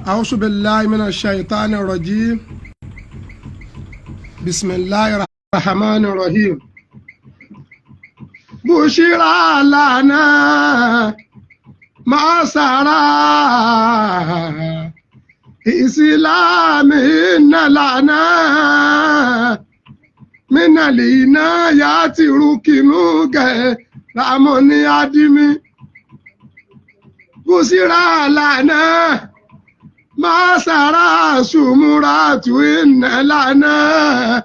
أعوذ بالله من الشيطان الرجيم. بسم الله الرحمن الرحيم. بشرى لنا معصرة إسلام لنا من العنايات ركنوك راموني أدمي. بشرى لنا معصرة سمرات إن لنا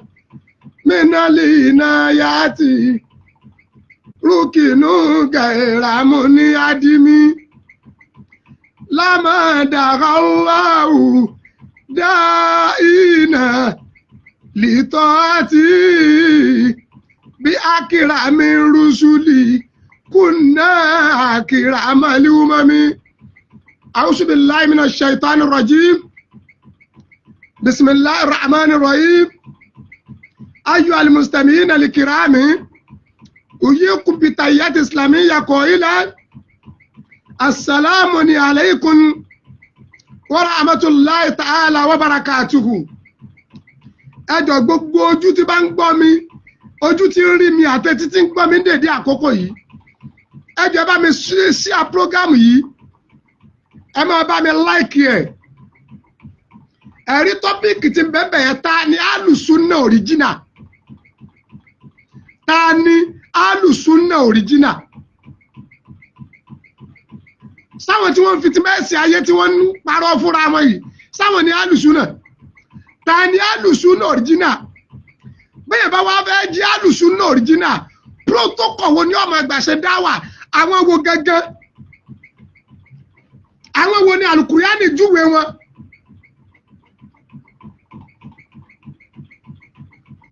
من العنايات ركنوك راموني أدمي. لما دعا الله دائنا لطاعتي بأكرم الرسل كنا أكرم الأمم. أعوذ بالله من الشيطان الرجيم. بسم الله الرحمن الرحيم. أيها المستمعين الكرام، أحييكم بتحيات إسلامية قائلا السلام عليكم ورحمة الله تعالى وبركاته. Ẹjọ́ gbogbo ojú tí bá ń gbọ́ mi, ojú tí ń rí mi àtẹ́tí tí ń gbọ́ mi dédé àkókò yìí, ẹjọ́ bá mi sí à program yìí, ẹ máa bá mi like ẹ̀. Ẹ̀rí tọ́píìkì tí ń bẹ̀bẹ̀ yẹn ta ni alùsùnà original. Ta ni alùsùnà original? Sáwọn tí wọ́n fi ti mẹ́sì ayé tí wọ́n ń parọ́ fúnra wọn yìí, sáwọn ni alùsùnà. Ta ni alùsùnà original? Bẹ́ẹ̀ bá wá fẹ́ jí alùsùnà original, protocol wo ni ó máa gbà ṣe dáwà? Àwọn wo gẹ́gẹ́? Àwọn wo ni Al-Qur'ani júwe wọn?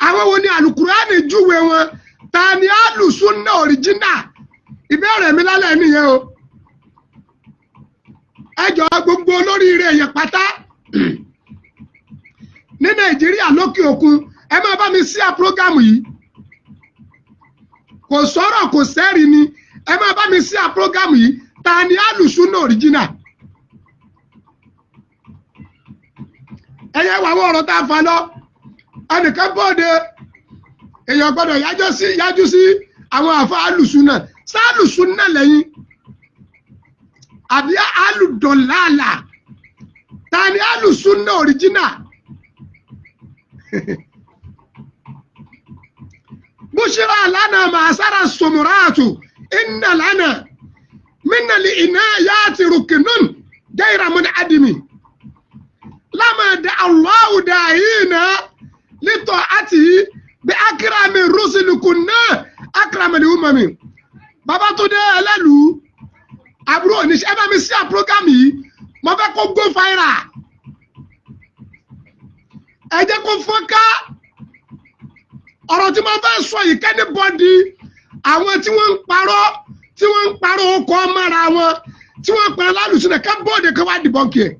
Àwọn wo ni Al-Qur'ani júwe wọn? Ta ni alùsùnà original? Ìbéèrè mi lálẹ́ nìyẹn o. Ẹjọ́ gbogbo olóríire èèyàn pátá ní Nàìjíríà lókè òkun, ẹ máa bá mi sí à program yìí. Kò sọ̀rọ̀ kò sẹ́rìí ni, ẹ máa bá mi sí à program yìí. Ta ni alùsùnà original? Ẹyẹ wà wọ́n ọ̀rọ̀ tá a fa lọ. Ẹnìkan bọ́ọ̀dẹ èèyàn gbọ́dọ̀ yájú sí àwọn àfa alùsùnà. Sá alùsùnà lẹ́yìn àbí alùdọ̀làlà? Ta ni alùsùnà original? Bushra lana ma'asara sumuratu inna lana min al-inayati ruknun ghayra mun'adimi. Lama da'a Allahu da'ina li ta'atihi bi akrami rusul kunna akrama al-umami. Babatunde Elelu àbúrò oníṣẹ́ bá mi sí à program yìí, mo fẹ́ kó go viral. Ẹ jẹ́ kó fọ́nká ọ̀rọ̀ tí mo fẹ́ sọ yìí kẹ́ni bọ́dí àwọn tí wọ́n ń parọ́ ọkọ̀ mọ́ra wọn, tí wọ́n ń parọ́ lálùsùnà ká bọ́ọ̀dì kan wá dìbọ́ǹkì ẹ̀.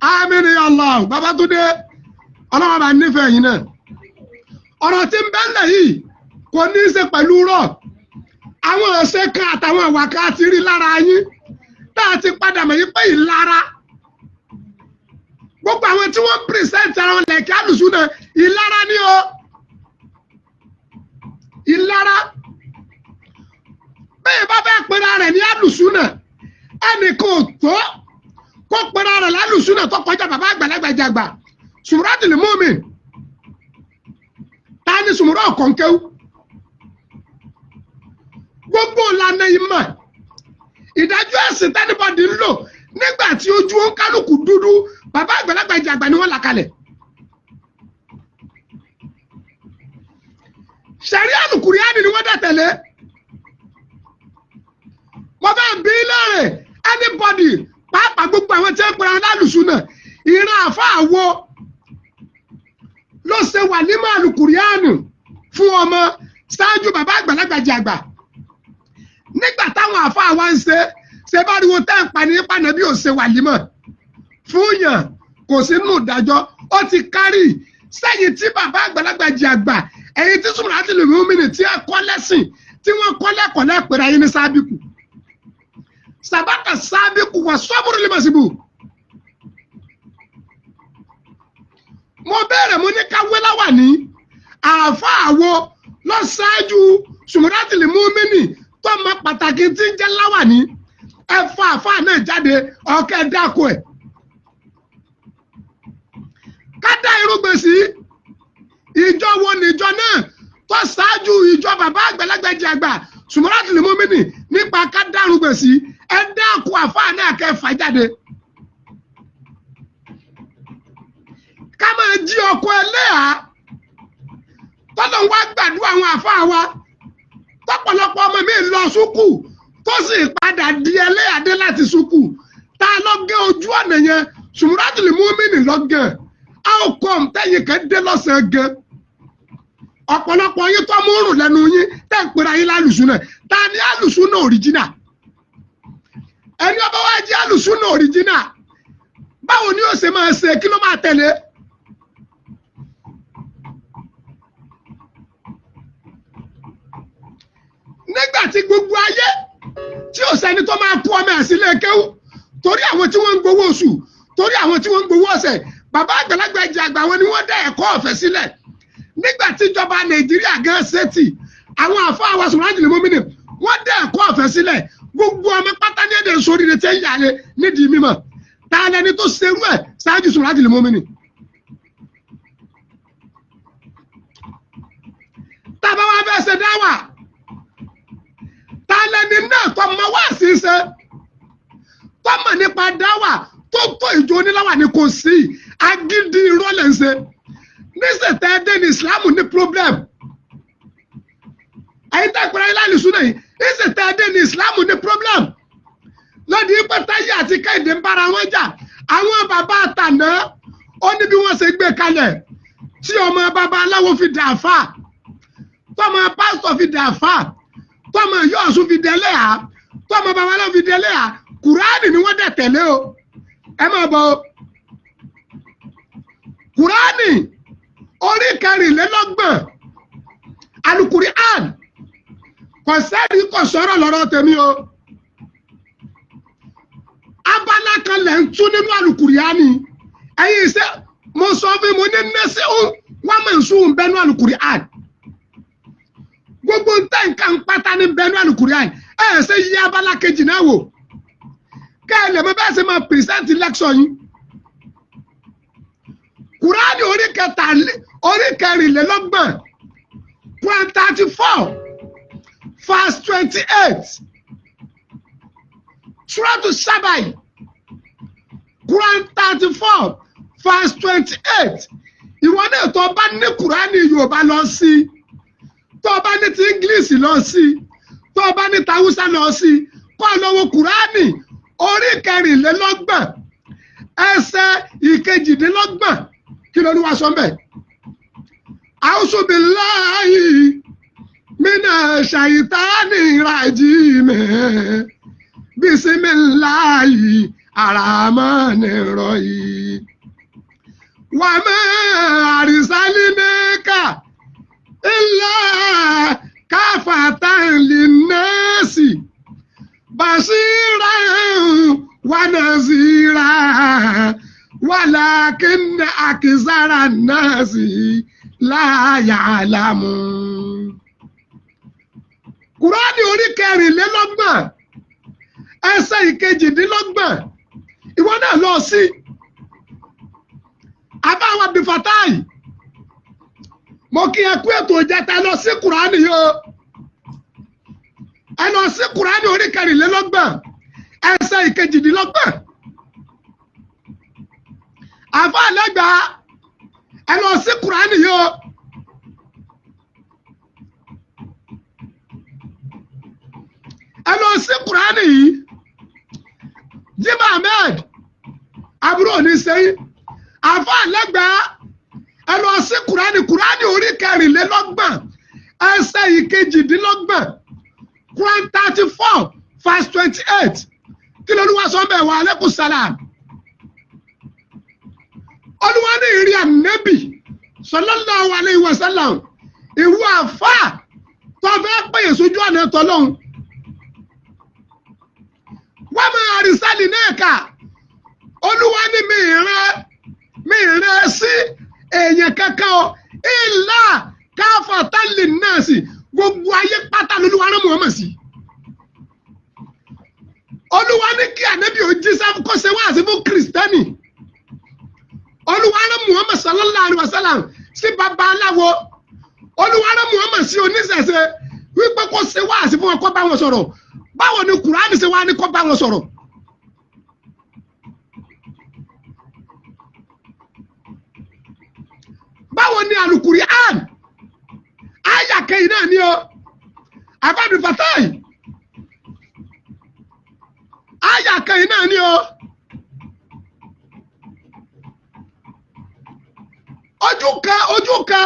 Àmín ya Allah. Babátúndé ọlọ́wọ́ bá nífẹ̀ẹ́ yìí náà. Ọ̀rọ̀ tí ń bẹ́ẹ̀ yìí kò ní í ṣe pẹ̀lú rọ̀. Àwọn ọ̀sẹ̀ kan àtàwọn ìwà kan ti rí lára yín tá a ti padà mọ̀ yín pé ìlara. Gbogbo àwọn tí wọ́n pírísẹ́ǹtì ara wọn lẹ̀kẹ́ alùsùnà ìlara ni o. Ìlara. Bẹ́ẹ̀ bá fẹ́ pera rẹ̀ ní alùsùnà, ẹnìkan ò tó kó pera rẹ̀ lálùsùnà tó kọjá bàbá àgbàlagbà jàgbà. Sùmùràtìl Mùmín. Ta ni sùmùrà ọ̀kọ̀ǹkẹ́wù? Gbogbo ìlànà ìmọ̀ ìdájọ́ ẹ̀sìn tẹ́nibọ́dì ń lò nígbà tí ojú ó ń kálukú dúdú, bàbá àgbàlagbà ìjàgbá ni wọ́n là kalẹ̀. Ṣẹ̀ríà Al-Qur'ani ni wọ́n dẹ̀ tẹ̀lé. Mo fẹ́ bí léèrè anybody pàápàá gbogbo àwọn tí ń pera lálùsùnà, ìran àfáà wo ló ṣe wàlímà Al-Qur'ani fún ọmọ ṣáájú bàbá àgbàlagbà jàgbá? Nígbà táwọn àfáà wá ń ṣe bá rí wọn tẹ́ ń pa ní pànà bí ò ṣe wàlímà fún yàn, kò sínú ìdájọ́, ó ti kárì sẹ́yìn tí bàbá àgbàlagbà jàgbá, ẹ̀yin tí Sùmùràtìl Mùmín tí ẹ kọ́ lẹ́sìn, tí wọ́n kọ́ lẹ́kọ̀ọ́ lẹ́pẹ̀rẹ̀ ayé ní sábìkù. sabaka sabiqu wa sabru limasibu. Mo bẹ̀rẹ̀ mo ní káwé láwàní àáfàá wo lọ ṣáájú Sumuratul Mumini tó mọ pàtàkì tí ń jẹ́ láwàní ẹ fa àáfàá náà jáde ọ̀kẹ́ dáko ẹ̀. Ká dá irúgbìn sí ìjọ wo níjọ náà tó ṣáájú ìjọ bàbá àgbàlagbà jẹ àgbà Sumuratul Mumini nípa ká dá irúgbìn sí ẹ dáko àáfàá náà kẹ́ fà jáde. Ká máa jí ọkọ ẹlẹ́yà tọ́lọ́ wá gbàdúrà àwọn àfáà wa tọ́pọ̀lọpọ̀ ọmọ mi lọ sùkú tó sì padà di ẹlẹ́yàdé láti sùkú tá a lọ gé ojú ọ̀nà yẹn Sumuratul Mumini lọ́gàn how come tẹ́yìn kan dé lọ́sàn-án gan ọ̀pọ̀lọpọ̀ yín tó mú rùn lẹ́nu yín tẹ́ ń pera yín lálùsùn náà ta ni àlùsùn náà original ẹni ọba wa jẹ́ àlùsùn náà original báwo ni ó ṣe máa ṣe kí ló máa tẹ̀lé. Nígbà tí gbogbo ayé tí ò sẹ́ni tó máa kú ọmọ ẹ̀ sílé kéwú torí àwọn tí wọ́n ń gbowó oṣù torí àwọn tí wọ́n ń gbowó ọ̀sẹ̀ bàbá àgbàlagbà ẹ̀jẹ̀ àgbà wọn ni wọ́n dá ẹ̀kọ́ ọ̀fẹ́ sílẹ̀ nígbà tí ìjọba Nàìjíríà gan ṣètì àwọn àfáà wa Sumuratul Mumini wọ́n dá ẹ̀kọ́ ọ̀fẹ́ sílẹ̀ gbogbo ọmọ pátá ní èdè sóríire tẹ́ ń yàlẹ̀ nídìí mímọ̀ ta lẹni tó ṣerú ẹ̀ ṣáájú Sumuratul Mumini. Tábà wá fẹ́ ṣe dáwà tálẹ́ni náà tó mọ wá sí ṣe tó mọ̀ nípa dáwà tó tó ìjọ oníláwà ni kò sí agídí ìrọ̀lẹ́ ń ṣe níṣẹ́ tẹ́ ní ìsìlámù ní problem ẹ̀yin tẹ́ pẹ̀lú ìlànìṣú náà níṣẹ́ tẹ́ ní ìsìlámù ní problem lọ́dí pẹ́táyé àti Kẹ́hìndé ń bára wọn jà àwọn bàbá àtàná ó ní bí wọ́n ṣe gbé kalẹ̀ tí ọmọ bàbá aláwo fi dà fà tọmọ pásítọ̀ fi dà fà tọmọ yọ̀ọ̀sùn fi délé à tọmọ babaláwo fi délé à Kùránì ni wọ́n dẹ̀ tẹ̀lé o ẹ máa bọ̀ Kùránì orí kẹrìnlélọ́gbọ̀n Al-Qur'an kò sẹ́ni kò sọ̀rọ̀ lọ́rọ̀ tèmi o abala kan lẹ̀ ń tún nínú Al-Qur'ani ẹ̀yin iṣẹ́ mo sọ fún mo ní nẹ́sẹ̀ wọ́n mọ̀ ń sún bẹ́ẹ̀ nínú Al-Qur'an gbogbo ntẹ nǹkan pátá ní bẹnu Al-Qur'an ṣe yí abala kejì náà wò ká ẹ lè mọ bẹ́ẹ̀ ṣe máa pìrìsẹ́ǹtì lẹ́kṣọ̀ yín Kùránì orí kẹrìnlélọ́gbọ̀n Quran 34 verse 28 Suratu Sabai Quran 34 verse 28 ìwọ náà tó bá ní Kùránì Yorùbá lọ sí tó bá ní ti English lọ sí tó bá ní tàwùsá lọ sí kọ́ lọ́wọ́ Kùránì orí kẹrìnlélọ́gbọ̀n ẹsẹ̀ ìkejìdínlọ́gbọ̀n kí ló ní wá sọ mbẹ́. A'udhu billahi minash shaitani rajim bismillahi arrahmanir rahim wa ma arsalnaka illa kafatan linnasi bashiran wa nazira walakin akthara nasi la ya'lamun. Kùránì orí kẹrìnlélọ́gbọ̀n ẹsẹ̀ ìkejìdínlọ́gbọ̀n ìwọ náà lọ sí abáwọn Abdulfatai mo kí ẹ kú ètò ìjẹta ẹ lọ sí Kùránì yìí o ẹ lọ sí Kùránì orí kẹrìnlélọ́gbọ̀n ẹsẹ̀ ìkejìdínlọ́gbọ̀n àfa àlẹ́gbà ẹ lọ sí Kùránì yìí o ẹ lọ sí Kùránì yìí Jimoh Ahmed àbúrò ní sẹ́yìn àfa àlẹ́gbà ẹ lọ sí Kùránì orí kẹrìnlélọ́gbọ̀n ẹsẹ̀ ìkejìdínlọ́gbọ̀n Quran 34 verse 28 kí ló Olúwa sọ bẹ́ẹ̀ wa alaikum salam. Olúwa ní ìrì ànábì sallallahu alayhi wa sallam ìwú àfà tó fẹ́ pèyè sójú ọ̀nà tọ́lọ́hún wọ́n máa rí sálì náà kà olúwa ní mi rán sí èèyàn kankan o ìlà káfàtàn linnasi gbogbo ayé pátá lolúwa rán Muhammad sí. olúwa ní kí ànábì ó jíṣẹ́ kó ṣe wáàsí fún kìrìsìtẹ́nì. olúwa rán Muhammad sallallahu alaihi wasallam sí babaláwo. olúwa rán Muhammad sí oníṣẹ̀ṣe wípé kó ṣe wáàsí fún wọn kó bá wọn sọ̀rọ̀. báwo ni Kùránì ṣe wá ní kó bá wọn sọ̀rọ̀? báwo ni Al-Qur'an àyà kẹyìn náà ni o Abdul Fatai àyà kẹyìn náà ni o ojú kan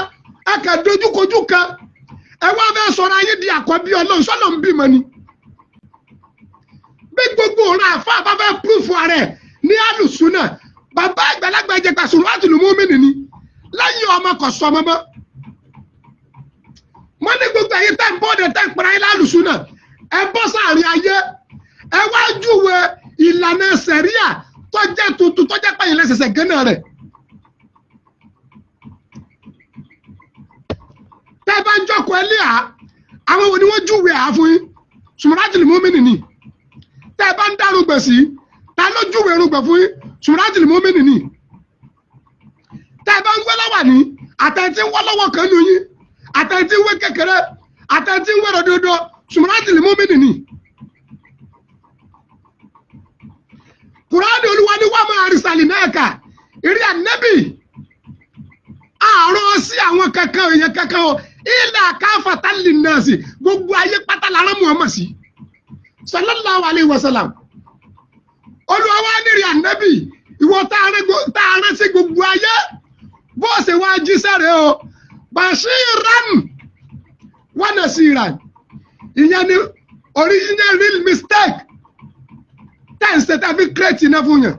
ẹkẹ dojúkojú kan ẹ wá fẹ́ sọ̀rọ̀ ayé di àkọ́bí Ọlọ́run sọlọ ń bímọ ni bí gbogbo ọ̀rọ̀ àfa bá fẹ́ púrúfù ààrẹ ní alùsùnà bàbá àgbàlagbà ìjẹgbà Suratul Mu'min ni lẹ́yìn ọmọ kò sọ ọmọ mọ́ wọ́n ní gbogbo ẹ̀yin tẹ́ ń bọ́ọ̀dẹ̀ tẹ́ ń pẹ̀lú ayé lálùsùnà ẹ bọ́ sáàrin ayé ẹ wá júwe ìlànà sẹ̀ríà tó jẹ́ tuntun tó jẹ́ pẹ̀yìn lẹ́sẹ̀sẹ̀ gánà rẹ̀ tẹ́ bá ń jọkọ̀ ẹlẹ́à àwọn wo ni wọ́n júwe àá fún yín Suratul Mu'min ni tẹ́ bá ń dárúgbẹ̀ sí ta ló júwe irúgbẹ̀ fún yín Suratul Mu'min ni tẹ́ bá ń wẹ́lọ́wà ní àtẹ̀tí wọ́lọ́wọ́ kan nù yín àtẹ̀tí wé kékeré àtẹ̀tí wé ròdodo Suratul Mu'min ni. Kùránì olúwa ni wọ́n máa rìsàlì náà kà ìrí ànábì àárọ̀ sí àwọn kankan èèyàn kankan o ìlà káfàtàn linnasi gbogbo ayé pátá lára Muhammad sí sallallahu alayhi wa sallam. olúwa wá nírí ànábì ìwọ tá a rán sí gbogbo ayé bó ṣe wá jíṣẹ́ rẹ̀ o bashiran wa nasiran ìyẹn ni original real mistake tẹ́ǹsì tàbí kírètì náà fún yàn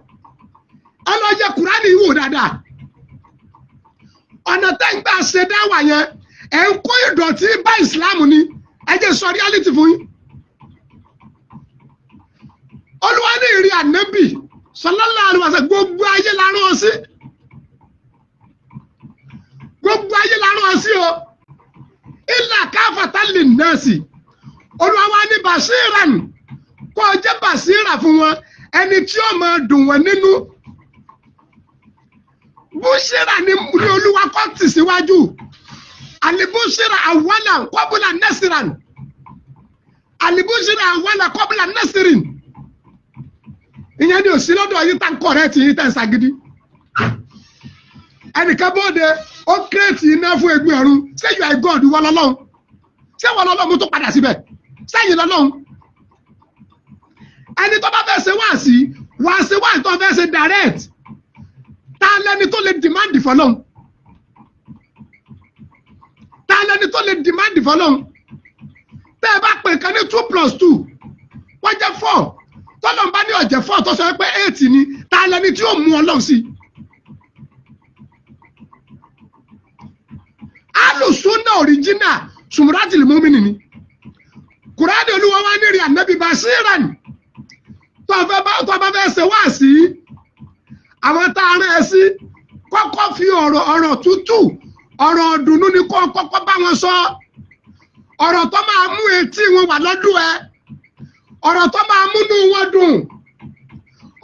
ẹ lọ yẹ Kùránì wò dáadáa ọ̀nà tẹ́ǹgbà ṣe dáwà yẹn ẹ̀ ń kó ìdọ̀tí bá ìsìláàmù ni ẹ jẹ́ sọ reality fún yín. olúwa ní ìrí ànábì sallallahu alaihi wasallam gbogbo ayé la rán ọ sí gbogbo ayé la rán ọ sí o illa kafatan linnasi olúwa wá ní bashiran kó jẹ́ basira fún wọn ẹni tí ó máa dùn wọn nínú bushira ni olúwa kọ́ tì síwájú alibushira awala qabla nasiran alibushira awala qabla nasirin ìyẹn ni òsì lọ́dọ̀ yìí tá ń kọ̀rẹ́ẹ̀tì yìí tá ń ṣàgídí ẹnìkan bóde ó kírètì iná fún ẹgbẹ̀rún ṣé you are God wọ́n lọ́lọ́run ṣé wọ́n lọ́lọ́run mú tó padà síbẹ̀ sẹ́yìn lọ́lọ́run ẹni tó bá fẹ́ ṣe wáàsí tó fẹ́ ṣe direct ta lẹni tó lè demand fọlọ́run ta lẹni tó lè demand fọlọ́run tẹ́ ẹ bá pè kan ní 2+2 wọ́n jẹ́ 4 tọ́lọ́n bá ní ọ̀jẹ̀ 4 tó sọ pé 8 ni ta lẹni tí ó mú Ọlọ́run sí. alùsùnà original Suratul Mu'min ni Kùránì olúwa wá ní rí ànábì bashiran tó bá fẹ́ ṣe wáàsí àwọn tá a rán ẹ sí kọ́kọ́ fi ọ̀rọ̀ tútù ọ̀rọ̀ ọ̀dùnnú ni kó kọ́kọ́ bá wọn sọ ọ̀rọ̀ tó máa mú etí wọn wà lọ́dún ẹ ọ̀rọ̀ tó máa múnú wọn dùn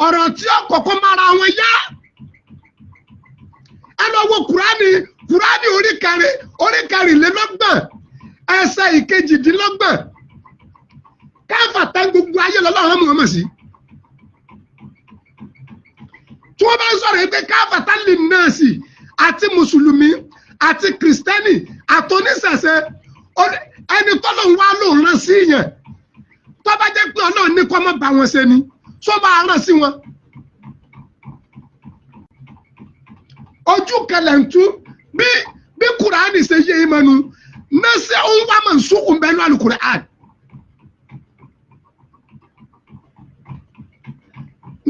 ọ̀rọ̀ tí ọ̀kọ̀ọ̀kan mára wọn yá ẹ lọ wo Kùránì orí kẹrìnlélọ́gbọ̀n ẹsẹ̀ ìkejìdínlọ́gbọ̀n káfàtàn gbogbo ayé lọ́lọ́run Muhammad sí. tí wọ́n bá ń sọ̀rọ̀ yìí pé káfàtàn linnasi àti mùsùlùmí àti kìrìsìtẹ́nì àtọ́nísẹ̀sẹ̀ ẹni tọ́lọ̀ ń wá lóun rán sí yẹn tó bá jẹ́ pé Ọlọ́run ní kọ́ mọ́ bá wọn ṣe ni tó bá rán sí wọn. ojú kẹlẹ̀ ń tú bí Kùránì ṣe yé imanu nẹ́sẹ̀ ń wá mọ̀ nsúkùn bẹ́ẹ̀ ní Al-Qur'an.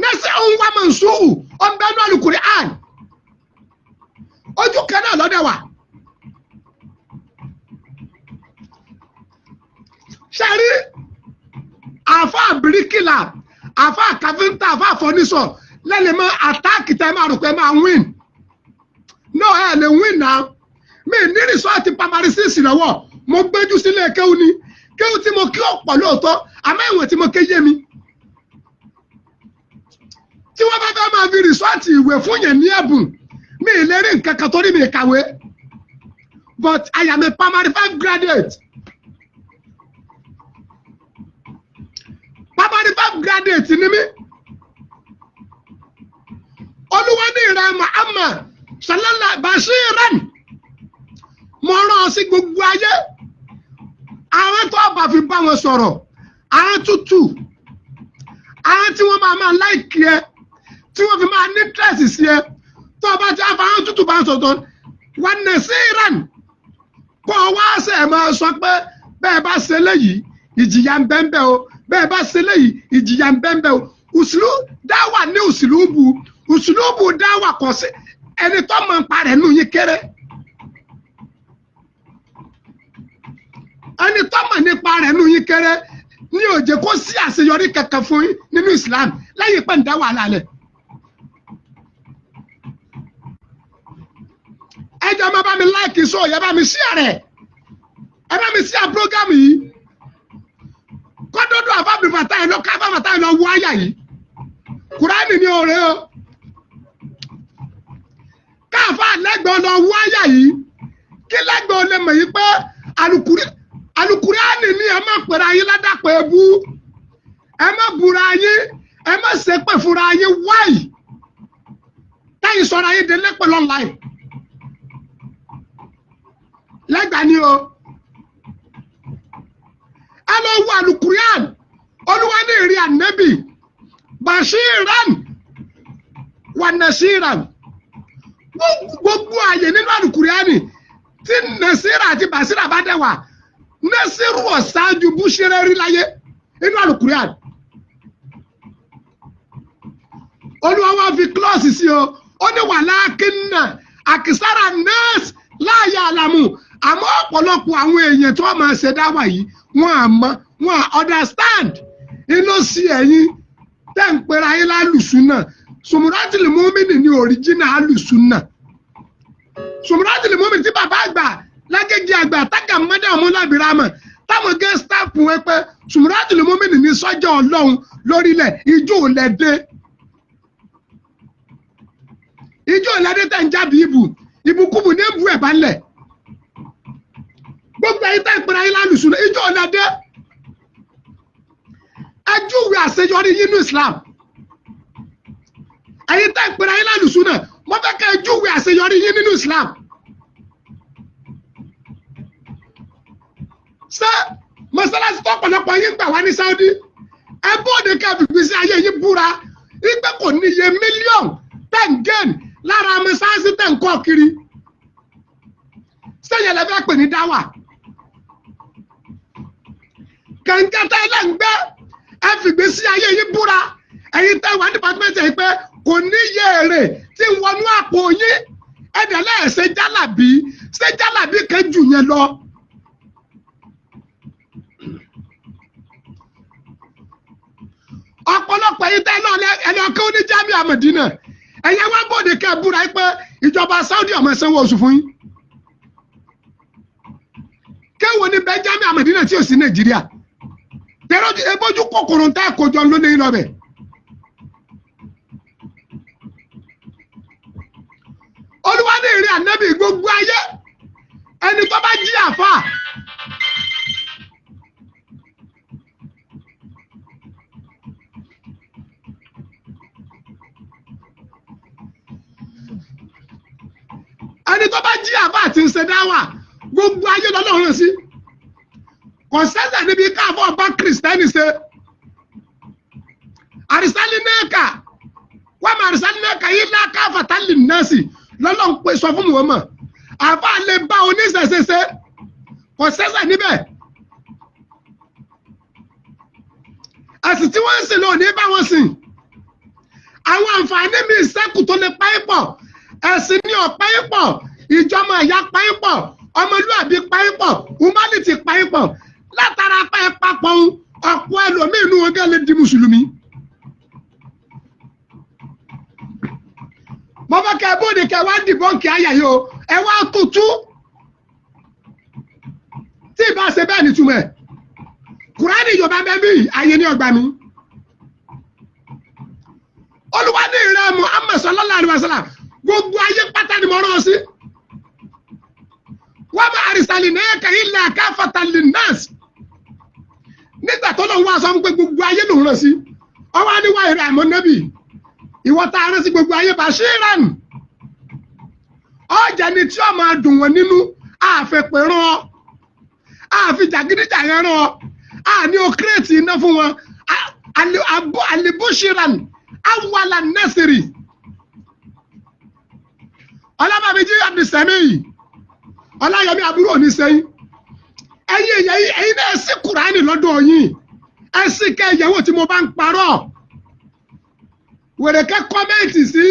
nẹ́sẹ̀ ń wá mọ̀ nsúkùn bẹ́ẹ̀ ní Al-Qur'an. ojú kẹlẹ̀ lọ́dẹ̀ wà. ṣẹ́rí àfa bíríkìlà àfa káfíńtà àfa fọ́nísọ̀ lẹ́lẹ̀ mọ́ àtáàkì tẹ́ máa rò pé máa win no ẹ lè win náà mi ní rìsọ́ọ̀tì primary six lọ́wọ́ mo gbẹ́jú sílé kéwù ni kéwù tí mo kí ọ̀pọ̀ lóòótọ́ àmọ́ ìwọ̀n tí mo ké yé mi tí wọ́n bá fẹ́ máa fi rìsọ́ọ̀tì ìwé fún yẹn ní ẹ̀bùn mi ì lè rí nǹkan kan torí mi kàwé but I am a primary 5 graduate primary 5 graduate ni mi olúwa ní ìrẹ Muhammad sallallahu bashiran mo rán sí gbogbo ayé àwọn tó bá fi bá wọn sọ̀rọ̀ àwọn tútù àwọn tí wọ́n máa láìkí ẹ tí wọ́n fi máa ní tírẹ̀sì sí ẹ tó bá ti àfa àwọn tútù bá ń sọ̀tọ̀ wọn nà sí iran kó wá ṣe ẹ̀ máa sọ pé bẹ́ẹ̀ bá ṣe léyìí ìjìyà ń bẹ́ẹ̀ o bẹ́ẹ̀ bá ṣe léyìí ìjìyà ń bẹ́ẹ̀ o òṣèlú dáwà ní òṣèlú dáwà kọ̀ sí ẹni tó mọ̀ ń parẹ́ nù yín kéré ẹni tó mọ̀ nípa rẹ̀ nù yín kéré ní ó jẹ́ kó sí àṣeyọrí kankan fún yín nínú Islam lẹ́yìn pé ń dá wàhálà lẹ̀. ẹ jẹ́ máa bá mi láìkì sọ ẹ bá mi share rẹ̀ ẹ bá mi share program yìí kọ́dọ́dọ́ àfábì bàtà ẹ̀ lọ káfá bàtà ẹ̀ lọ wọ àyà yìí Kùránì ní òòrè o káfá lẹ́gbẹ̀ẹ́ lọ wọ àyà yìí kí lẹ́gbẹ̀ẹ́ lè mọ̀ yìí pé Alukùránì ní ẹ má pèrè ayé ládàpọ̀ ebú ẹ má búra ayé ẹ má ṣépè fúnra ayé wáyì táyì sọ̀rọ̀ ayé délé pẹ̀lú online lẹ́gbàá ni o ẹ lọ wo Alukùránì olúwa ní ìrì ànẹ́bì bashiran wa nasiran gbogbo ààyè nínú Alukùránì tí nasira àti basira bá dẹ̀ wà nasiru ọ̀sáájú búṣẹ́rẹ́ rí láyé nínú Alukùránì olúwa wá fi klọ́ọ̀sì sí o ó ní walakinna akisara nas la ya'lamu àmọ́ ọ̀pọ̀lọpọ̀ àwọn èèyàn tí wọ́n máa ṣe dáwà yìí wọ́n understand inú sí ẹ̀yìn tẹ́ ń pera ayé lálùsùnà Sumuratul Mu'mini ní original alùsùnà Sumuratul Mu'mini tí bàbá àgbà lágége àgbà tágà mọ́dà ọmọlábìrámà táwọn gẹ́ staff wọn pé Sumuratul Mu'mini ní sọ́jà ọlọ́run lórílẹ̀ ijó lẹ́dẹ́ tẹ̀ ń jáde ibùkúbù ní ìbú ẹ̀ bá lẹ̀ gbogbo ẹ̀yin tẹ́ ń pera ayé lálùsùnà ijó lẹ́dẹ́ ẹjúwe àṣeyọrí yín ní Islam ẹ̀yin tẹ́ ń pera ayé lálùsùnà wọ́n fẹ́ kẹ́ ẹjúwe àṣeyọrí yín nínú Islam. ṣé mọ́sálásí tó ọ̀pọ̀lọpọ̀ yín gbà wá ní Saudi ẹ bóde ká fìgbì sí ayé yín búra wípé kò níye mílíọ̀nù ten gain lára mọ́sálásí tẹ̀ ń kọ́ kiri sẹ́yìn ẹlẹ́fẹ́ pè ní dáwà kẹ̀ǹkẹ́tà ẹlẹ́ǹgbẹ́ ẹ fìgbì sí ayé yín búra ẹ̀yin tẹ́ wà ní pàtẹ́mẹ́tì yìí pé kò níye èrè tí ń wọnú àpò yín ẹ̀dẹ̀lẹ́ ṣe jálàbí kan jù yẹn lọ. ọ̀pọ̀lọpọ̀ yìí tẹ́ ẹlọ́kẹ́ ó ní Jamiu Madina ẹ̀yẹ wá bòde kẹ́ búra pé ìjọba Saudi ọmọ sanwó oṣù fún yín kéwòn ní bẹ́ẹ̀ Jamiu Madina tí ò sí Nàìjíríà tẹ̀rọ ebójú kòkòrò ń tẹ́ kójọ lónìí lọ́bẹ̀. Olúwa ní ìrìn ànábì gbogbo ayé ẹni tó bá jí àfà àti ń ṣe dáwà gbogbo ayé lọ́lọ́run sí kò sẹ́sẹ̀ níbi káàbọ̀ bá kìrìsìtẹ́nì ṣe àrísálínẹ́ẹ̀kà wọ́n mọ àrísálínẹ́ẹ̀kà yìí lákàfà tálì nọ́ọ̀sì lọ́lọ́run pé sọ fún Muhammad àbá lè bá oníṣẹ̀ṣe ṣe kò sẹ́sẹ̀ níbẹ̀ ẹ̀sìn tí wọ́n ń sìn lọ ní bá wọn sìn àwọn àǹfààní mi ìṣẹ́kù tó lè páyé pọ̀ ẹ̀sìn ní ọ̀páyé pọ̀ ìjọmọ ẹ̀yà páyé pọ̀ ọmọlúwàbí páyé pọ̀ humanity páyé pọ̀ látara páyé papọ̀ ọ̀pọ̀ ẹlòmíì inú wọn gẹ́ lè di mùsùlùmí bóde kẹ wá dìbọ́ǹkì àyà yìí o ẹ wá tutù tí ìbá ṣe bẹ́ẹ̀ ní túmọ̀ ẹ̀ Kùránì Yorùbá bẹ́ẹ̀ bí ayé ní ọgbà mi Olúwa ní ìrẹ́ Muhammad sallallahu alaihi wasallam gbogbo ayé pátá ni mo rán ọ sí wa ma arsalnaka illa kafatan linnas nígbà tó lọ́wọ́ aṣọ fún pé gbogbo ayé lòun rán sí ọwọ́ aníwá ìrẹ́ àmọ́ nẹ́bì ìwọ tá a rán sí gbogbo ayé bashiran ọjà ni tí ó máa dùn wọn nínú àfẹ̀pẹ̀ rán ọ àfi jàgídíjà yẹn rán ọ àní o kírètì iná fún wọn alibushiran awala nasiri ọlábàbíjí abdulsami ọláyọmí àbúrò ní sẹ́yìn ẹ̀yin náà sí Kùránì lọ́dọ̀ yín ẹ sì kẹ́ ìyẹ̀wò tí mo bá ń parọ́ wèrèkẹ́ kọ́mẹ́ǹtì sí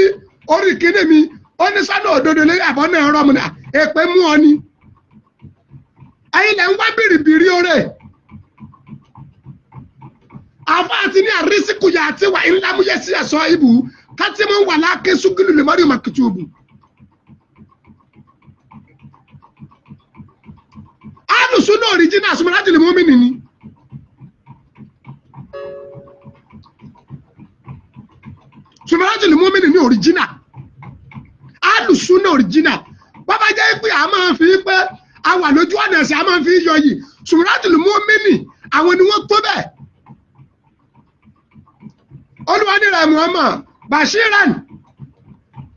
orí kíní mi ó ní sọ́dọ̀ òdodo lórí àbọ̀ náà rọ́ mu náà èpè mú ọ ni ẹ̀yin lẹ́ ń wá bìrìbìrì oore àfáàtì ní àrísìkù yà àti wà ńlámúyẹ sí ẹ̀sọ́ ibù káti mọ́ wà láàké ṣúgìlù lè mọ́rí màkìtùbù alùsùn náà òrìjínà sùmọ́lájì lè mọ́mí nìní sùmọ́lájì lè mọ́mí nìní òrìjínà alùsùn náà òrìjínà bàbá jẹ́ pé a máa fi pé a wà lójú ọ̀nà ẹ̀sìn a máa fi yọ yìí sùmọ́lájì lè mọ́mí nì àwọn ni wọ́n tó bẹ́ẹ̀ Olúwa ní rẹ̀ Muhammad bashiran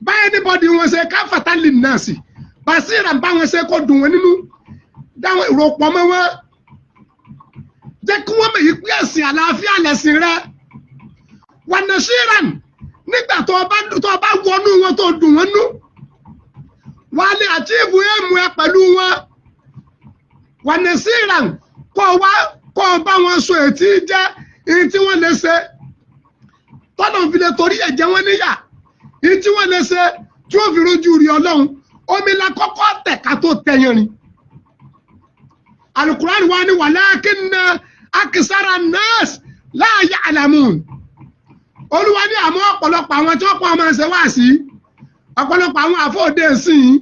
báyìí níbọ̀dì wọn ṣe káfàtà lè nà sí bashiran bá wọn ṣe kó dùn wọn nínú dáwọn ìrọ̀pọ̀ mọ́ wọn jẹ́ kí wọ́n mọ̀ yí pé ẹ̀sìn àlàáfíà lẹ̀sìn rẹ̀ wà nashiran nígbà tó bá wọnú wọn tó dùn wọn nú wà lè àchíìfù èèmù ẹ pẹ̀lú wọn wà nashiran kó bá wọn so ètí jẹ́ èyí tí wọ́n lè ṣe tọ́nà fi lè torí ẹ̀jẹ̀ wọn níyà èyí tí wọ́n lè ṣe tí ó fi rojú rí Ọlọ́run omi la kọ́kọ́ tẹ̀ka tó tẹ̀yìn rìn Al-Qur'an wa ni walakinna akisara nas la ya'lamun Olúwa ní àmọ́ ọ̀pọ̀lọpọ̀ àwọn tí wọ́n pọ̀ ọmọ ẹsẹ̀ wá sí ọ̀pọ̀lọpọ̀ àwọn àfọ̀dé sí i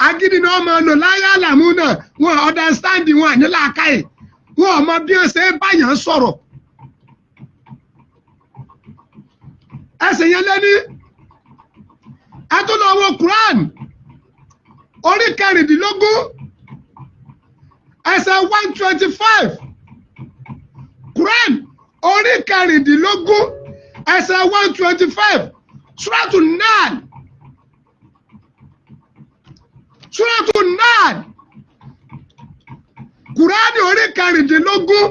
agídí náà máa lò la ya'lamuna wọn understand wọn nílà káyè wọn ò mọ bí wọ́n ṣe báyàn sọ̀rọ̀ ẹsẹ̀ yẹn lé ní ẹtúlọ́wọ́ Quran orí kẹrìndínlógún ẹsẹ̀ 125 Quran orí kẹrìndínlógún ẹsẹ̀ 125 Suratul Nahl Quran orí kẹrìndínlógún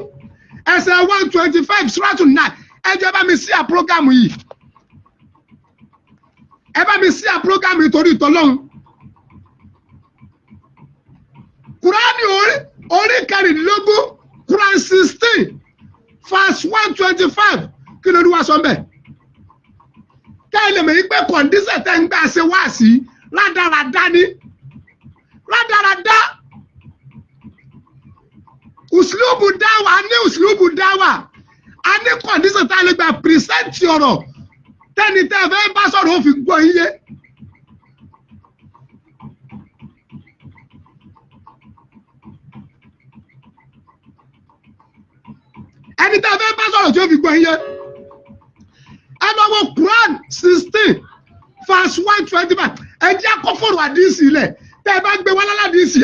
ẹsẹ̀ 125 Suratul Nahl ẹ jẹ́ bá mi sí à program yìí ẹ bá mi sí à program yìí torí ìtọ́lọ́hún Quran orí kẹrìndínlógún Quran 16 verse 125 kí ló ní wá sọ mbẹ kẹ́hìn lè mọ̀ yí pé kọ̀ǹdíṣẹ̀ tẹ́ ń gbà ṣe wá sí rádaràdá ní rádaràdá uslubu dáwà a ní uslubu dáwà a ní kọ̀ǹdíṣẹ̀ tá a lè gbà pírísẹ́ǹtì ọ̀rọ̀ tẹ́ni tẹ́ fẹ́ bá sọ̀rọ̀ ó fi gbọ́ iye. ẹni tẹ́ fẹ́ bá sọ̀rọ̀ tí ó fi gbọ́ iye. ẹ lọ wo Quran 16 verse 125 ẹ jẹ́ akọ́fọ̀rọ̀ àdìsí ilẹ̀ tẹ́ ẹ bá gbé wọn lálàdìsí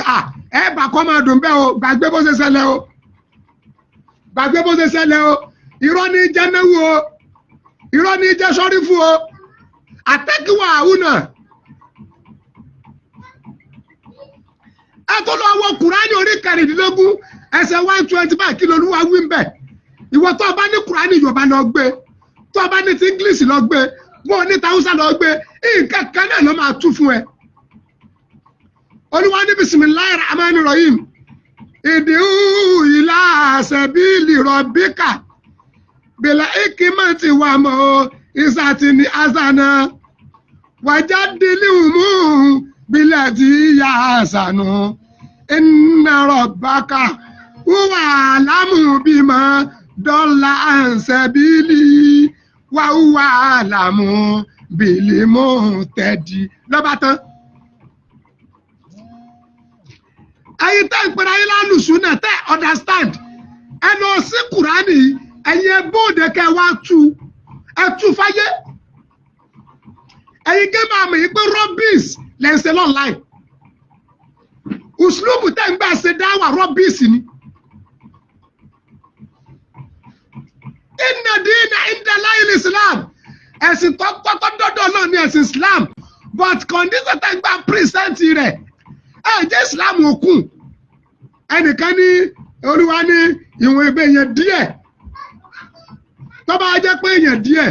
ẹ bá kọ́ máa dùn bẹ́ẹ̀ o gbàgbé bó ṣe ṣẹlẹ̀ o gbàgbé bó ṣe ṣẹlẹ̀ o irọ́ ní jẹ́nẹ́wó o irọ́ ní jẹ́ sọ́rí fún o àtẹ́kíwá àwùnà ẹ tó lọ wọ Kùránì orí kẹrìndínlógún ẹsẹ̀ 125 kí lolúwa wí ń bẹ̀ ìwọ tó o bá ní Kùránì Yorùbá lọ gbé tó o bá ní ti English lọ gbé bó o ní tàwùsà lọ gbé nǹkan kan náà ló máa tú fún ẹ. Olúwa ní bisimilayi rahmani rahim ìdíhù ìlà sabili rabbika bìlà ìkímọ̀tì wà mọ́ ìsàtìní àzànà wàjádìlíhùmù bìlà tí yà àzànà inna rabbaka huwa alamu bima dọ́là ansabili wà huwa alamu بالمهتدي lọ́ba tán. ẹ̀yin tẹ́ ń pera yín lálùsùn náà tẹ́ understand ẹ lọ sí Kùránì ẹ̀yin bóde kẹ́ wá tú ẹ tú fáyé ẹ̀yin gé máa mọ̀ yín pé rubbish lẹ́ ń ṣe online uslubu tẹ́ ń gbà ṣe dáwà rubbish ni. Inna dina inda Allahil Islam ẹ̀sìn tọ́tọ́ dọ́dọ̀ náà ní ẹ̀sìn Islam but condition tẹ́ ń gbà present rẹ̀ ẹ jẹ́ Islam òkun ẹnìkan ní olúwa ní ìwọ̀n ebe yẹn díẹ̀ tó bá jẹ́ pé yẹn díẹ̀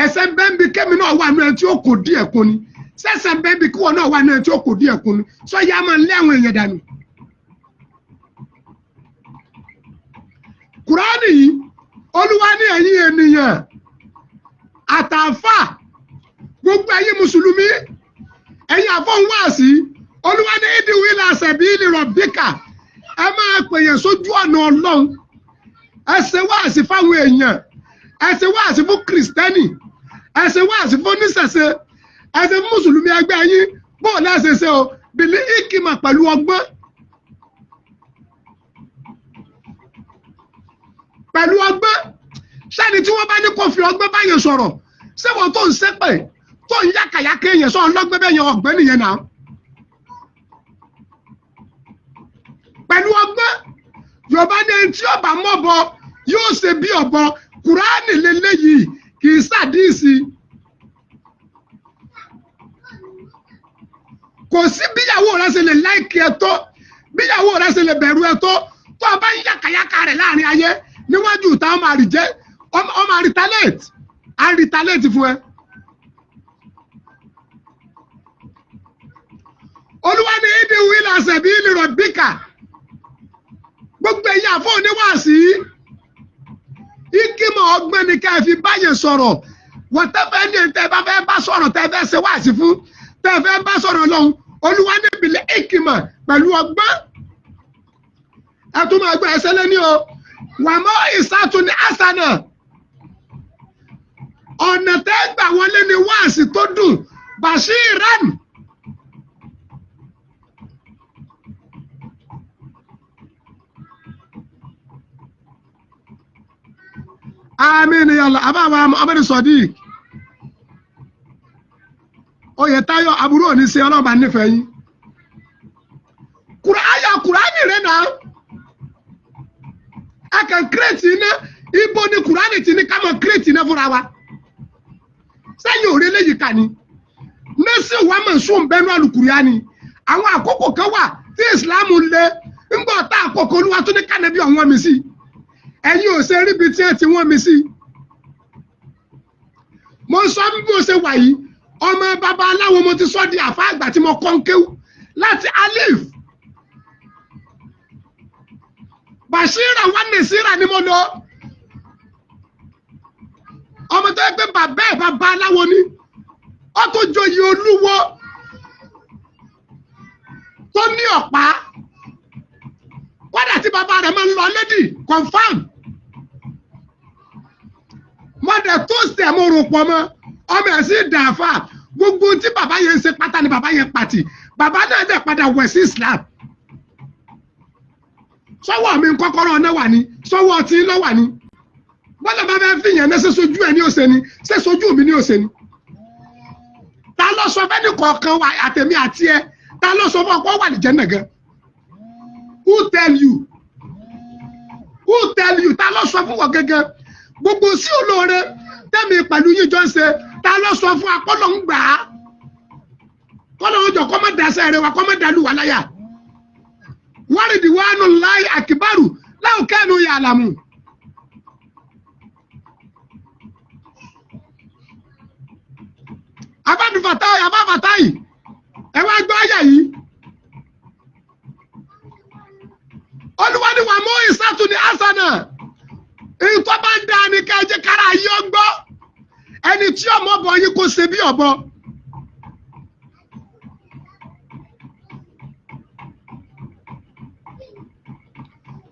ẹsẹ̀ bẹ́ẹ̀bi kémi náà wà ní ẹni tí ó kò díẹ̀ kún ni sẹ́sẹ̀ bẹ́ẹ̀bi kí wọ́n náà wà ní ẹni tí ó kò díẹ̀ kún ni sọ yá máa ń lé àwọn èèyàn dànù. Kùránì yìí olúwa ní ẹ̀yin ènìyàn àtàfà gbogbo ẹ̀yin mùsùlùmí ẹ̀yin àfọ̀nwáàsí olúwa ní ìdíwì ilà sabili rabbika ẹ máa pèyàn sójú ọ̀nà ọlọ́run ẹ ṣe wáàsí fáwọn èèyàn ẹ ṣe wáàsí fún kìrìsìtẹ́nì ẹ ṣe wáàsí fún oníṣẹ̀ṣe ẹ ṣe fún mùsùlùmí ẹgbẹ́ yín bóòlù ẹ ṣe ṣe o bìlí ìkìmọ̀ pẹ̀lú ọgbọ́n sẹ́ni tí wọ́n bá ní kó fi ọgbọ́n báyẹn sọ̀rọ̀ ṣé wọ́n tó ń ṣépè tó ń yákàyákà èèyàn sọ ọlọ́gbẹ́ bẹ́ẹ̀ yẹn ọ̀gbẹ́ nìyẹn náà. pẹ̀lú ọgbọ́n yorùbá ní ẹni tí ọba mọ̀bọ yóò ṣe bí ọ̀bọ Kùránì lélẹ́yìí kì í ṣàdíìsì. kò sí bíyàwó rẹ ṣe lè láìkì ẹ tó bíyàwó rẹ ṣe lè bẹ̀rù ẹ tó tó ọba ń yákàyákà rẹ̀ láàrin ayé níwájú ìta ọmọ àrìjẹ́ ọmọ àrìtálẹ̀tì fún ẹ. olúwa ní ìdíwì ilà sabili rabbika gbogbo ẹ̀yà fún oníwàásí ìkìmọ̀ ọgbọ́n ni ká fi báyẹn sọ̀rọ̀ wọ́tẹ́fẹ́ ní tẹ́ bá fẹ́ bá sọ̀rọ̀ tẹ́ fẹ́ ṣe wáàsí fún tẹ́ fẹ́ bá sọ̀rọ̀ lọ́hùn olúwa ní ìbílẹ̀ ìkìmọ̀ pẹ̀lú ọgbọ́n ẹ tún máa gbé ẹsẹ̀ lẹ́ni o wàmọ́ ìsàtún ní àṣànà ọ̀nà tẹ́ gbà wọlé ní wáàsí tó dùn bashiran àmín yàlla àbáwá Muhammadu Sadiq Oyètáyọ̀ àbúrò òní sí ọlọ́ba nífẹ̀ẹ́ yín Kùránì rẹ̀ náà a kàn kírètì iná ibo ni Kùránì ti ní ká mọ̀ kírètì iná fúnra wa sẹ́yìn òré léyìí kà ní mẹ́sì wà mọ̀ sún bẹ́nu Al-Kùránì àwọn àkókò kan wà tí ìsìlámù lé ńgbọ́ tá àkókò olúwa tó ní kánẹ́bí ọ̀wọ́n mi sí ẹ̀yin ò ṣe rí ibi tí ẹ ti wọ́n mi sí. mo sọ bí mo ṣe wà yìí ọmọ bàbá aláwo mo ti sọ di àfa àgbà tí mo kọ́ ń kéwú láti alif bàṣírà wà ní síra ni mo lọ ọmọ tó yẹ pé bàbá ẹ̀ bàbá aláwo ni ó tó joyè olúwo tó ní ọ̀pá kódà tí bàbá rẹ̀ máa ń lọ lédì confam mọ̀dẹ̀ tó ṣẹ̀ mo rò pọ̀ mọ́ ọmọ ẹ̀ sì dàáfà gbogbo tí bàbá yẹn ń ṣe pátá ni bàbá yẹn pàtì bàbá náà dẹ̀ padà wẹ̀ sí Islam sọ́wọ́ mi kọ́kọ́rọ́ ọ̀nà wà ní sọ́wọ́ ọtí lọ́ wà ní bọ́lá bá fẹ́ fi yẹn ní ṣe sojú ẹ̀ ní òṣè ni ṣe sojú mi ní òṣè ni ta ló sọ fẹ́ni kọ̀ọ̀kan wa àtẹ̀mí àti ẹ ta ló sọ fún ọkọ̀ wà ní jẹ́ nàgẹ́ who tell you ta ló sọ fún wọn gẹ́gẹ́ gbogbo sí olóore tẹ́mi pẹ̀lú yín jọ ń ṣe ta ló sọ fún akọ́lọ́ ń gbà á kọ́lọ́ ń jọ kọ́ mọ́ dasẹ́ rẹ wa kọ́ mọ́ dalu wà láyà wárìdì wánú láì àkìbárù láwọn kẹ́nu yà àlàmù. abáfatáì ẹ wá gbọ́ ayà yìí olúwa ni wà mú ìsàtún ní asana èyí tó bá ń dáa ní kẹjẹ kára yí ọgbọ́ ẹni tí ọmọ bọ yín kó ṣe bí ọ̀bọ.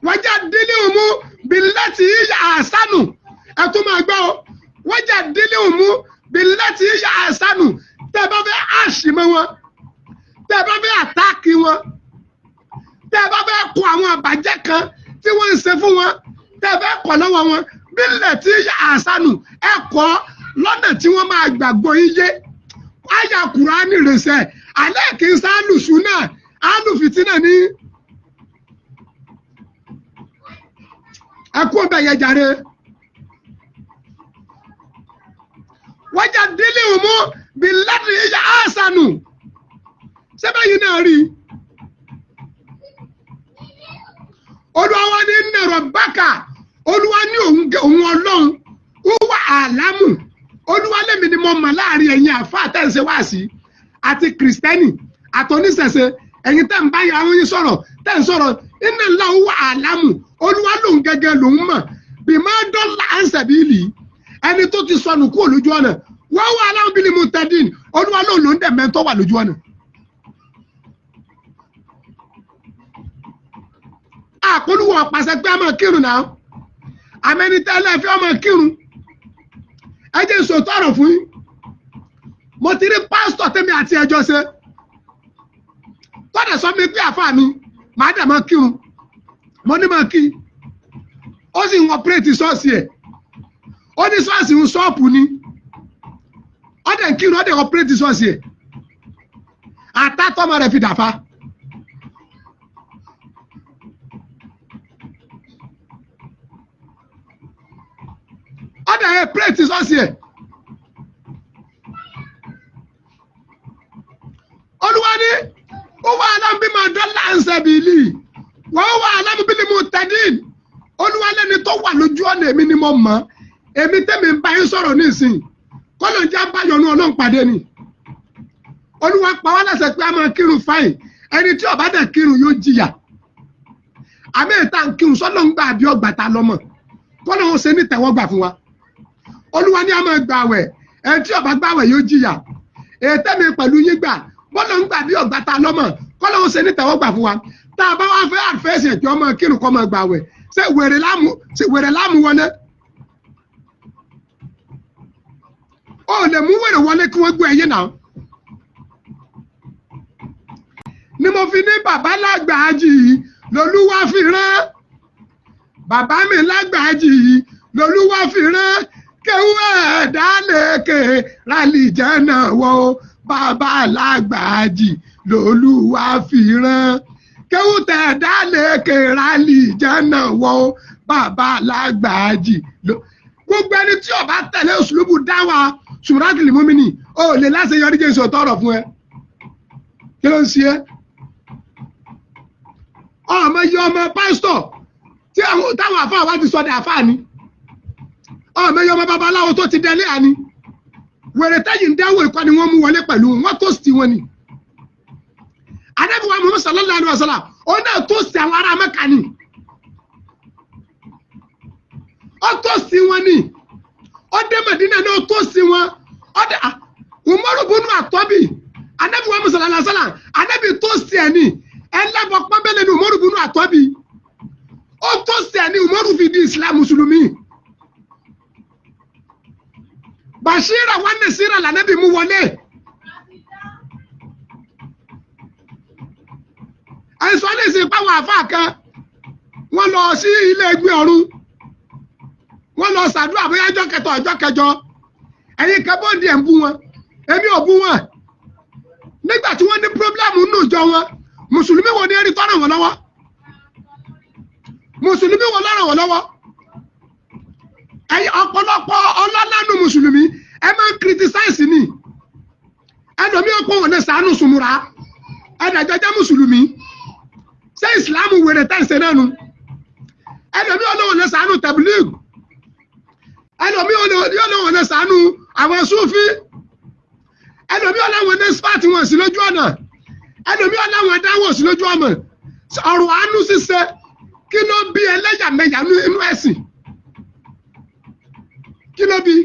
wájà dílé òmu bílẹ̀tì yíyà àsánù ẹ̀tún máa gbọ́ wájà dílé òmu billati hiya ahsanu tẹ́ bá fẹ́ àṣìmọ́ wọn tẹ́ bá fẹ́ àtáàkì wọn tẹ́ bá fẹ́ kọ àwọn àbàjẹ́ kan tí wọ́n ń ṣe fún wọn tẹ́ fẹ́ kọ̀ lọ́wọ́ wọn billati hiya ahsanu ẹ kọ́ lọ́nà tí wọ́n máa gbàgbọ́ iye àyà Kùránì rẹ̀ṣẹ̀ alẹ́ kì í sá lùsùn náà alùfìtínà ní ẹkú ọbẹ̀ yẹn jàre wájà délé òmù billati hiya ahsanu sẹ́bẹ̀ yìí náà rí Olúwa wa ní inna rabbaka Olúwa ní òun Ọlọ́run ó wà àlámù Olúwa lèmi ni mo mọ̀ láàrin ẹ̀yin àfa àtẹ̀sẹ̀ wá sí àti kìrìsìtẹ́nì àtọ́nísẹ̀sẹ̀ ẹ̀yin tẹ̀ ń bá yàrá yín sọ̀rọ̀ tẹ̀ ń sọ̀rọ̀ inna Allahu wà àlámù Olúwa lòun gẹ́gẹ́ lòun mọ̀ bí máa dọ́là ansabili ẹni tó ti sọnù kúrò lójú ọ̀nà wọ́n wà aláwọ̀ bíi mutadin Olúwa lòun ló ń dẹ̀ mẹ́tọ́ wà lójú ọ̀nà. Àkólúwọ̀ pàṣẹ pé a máa kírun náà àmẹ́nitẹ́lẹ̀ fi ọmọ kírun ẹ jẹ́ sòótọ́ ọ̀rọ̀ fún yín mo ti rí pásítọ̀ tẹ́mi àti ẹjọ́ ṣe tọ́dẹ̀ sọ mi pé àfa mi màá dẹ̀ máa kírun mo ní máa kí ó sì ń ọpẹ́rẹ́tì ṣọ́ọ̀ṣì ẹ̀ ó ní ṣọ́ọ̀ṣì ń ṣọ́ọ̀pù ni ó dẹ̀ ń kírun ó dẹ̀ ọpẹ́rẹ́tì ṣọ́ọ̀ṣì ẹ̀ àtàtọ́mọ rẹ̀ fi dàfa. Ọ̀dà ẹ̀ pírẹ́tì ṣọ́ọ̀ṣì ẹ̀ Olúwa ní ó wà aláǹbí máa dọ́là ń sẹ́bìlì wọ́n wà aláǹbí ni mo tẹ̀dín Olúwa lẹ́ni tó wà lójú ọ̀nà èmi ni mo mọ̀ èmi tẹ́mi ń bá yín sọ̀rọ̀ nísìn kọ́lọ̀ ń já báyọ̀ ní Ọlọ́run pàdé ni Olúwa pa wá láṣẹ pé a máa kírun fáìn ẹni tí ó bá dẹ̀ kírun yóò jìyà àmì ìta ń kírun sọ́nà ń gbà àbí ọgbà ta lọ́mọ kọ́lọ̀ ń ṣe ní tẹ̀wọ́gbà fún wa Olúwa ní a máa gbà àwẹ̀ ẹni tí ó bá gbà àwẹ̀ yóò jìyà ètè mi pẹ̀lú yín gbà bọ́lọ̀ ń gbà bí ọgbà ta lọ́mọ kọ́lọ̀ ń ṣe ní tẹ̀wọ́gbà fún wa tá a bá wá fẹ́ àfẹ́sẹ̀ tí ọmọ kírun kọ́ máa gbà àwẹ̀ ṣé wèrè láàmú wọlé ó lè mú wèrè wọlé kí wọ́n gbé ẹyẹ náà ni mo fi ní bàbá lágbàájì yìí lolúwa fi rán bàbá mi lágbàájì yìí lolúwa fi rán kéwú ẹ̀dá lèkè rálìjẹ́ náà wọ bàbá lágbàájì lolúwa fi rán kéwú tẹ̀dá lèkè rálìjẹ́ náà wọ bàbá lágbàájì gbogbo ẹni tí ó bá tẹ̀lé òṣùlùbù dáwà sùmùràtìlì múmínì ó lè láṣeyọrí jẹ́ ìṣòtọ́ ọ̀rọ̀ fún ẹ kí ló ń ṣe é ọmọ iye ọmọ pásítọ̀ tí táwọn àfáà wá ti sọdẹ àfáà ni ọmọ iye ọmọ babaláwo tó ti dẹlé àní wèrè tẹ́yìn dáwọ́ ìkọ́ ni wọ́n mú wọlé pẹ̀lú wọn tó sì wọn ni Ànábì wa Muhammad sallallahu alaihi wasallam ó náà tó sì àwọn ará Mẹ́kà ni ó tó sí wọn ni ó dé Mẹdínà náà ó tó sí wọn ó dé Umaru bunu Àtọ́bì Ànábì wa Muhammad sallallahu alaihi wasallam Ànábì tó sí ẹ̀ ni ẹlẹ́bọ̀ pọ́nbẹ́lẹ́ ni Umaru bunu Àtọ́bì ó tó sí ẹ̀ ni Umaru fi di Islam mùsùlùmí Bashira wa Nasira l'Ànábì mú wọlé ẹ̀sọ́ lè ṣe pàwọn àfáà kan wọ́n lọ sí ilé ẹgbẹ́ ọ̀run wọ́n lọ ṣàdúrà bóyá ọjọ́ kẹtọ ọjọ́ kẹjọ ẹ̀yin kan bó di ẹ̀ ń bú wọn èmi ò bú wọn nígbà tí wọ́n ní pírọ́blẹ́mù nínú ìjọ wọn mùsùlùmí wo ni ẹni tó ràn wọ́n lọ́wọ́ mùsùlùmí wo ló ràn wọ́n lọ́wọ́ ẹ̀yin ọ̀pọ̀lọpọ̀ ọlọ́lánú mùsùlùmí ẹ máa ń kìrìtìsáìsì ni ẹlòmí ọ̀pọ̀ wọn lè sàánú sùmùrà ẹ̀dàjọ́jẹ́ mùsùlùmí ṣé ìsìlámù wèrè tẹ̀sẹ̀ náà nu ẹlòmí ọlọ́wọ̀n lè sàánú tẹ̀bílíìgù ẹlòmí ọlọ́wọ̀n lè sàánú àwọn súfí ẹlòmí ọlọ́wọ̀n lè spáàtì wọn sí lójú ọ̀nà ẹlòmí ọlọ́wọ̀n dáwọ̀ sí lójú ọmọ ọ̀rọ̀ àánú ṣíṣe kí ló bí ẹlẹ́yàmẹ̀yà inú ẹ̀sìn kí ló bí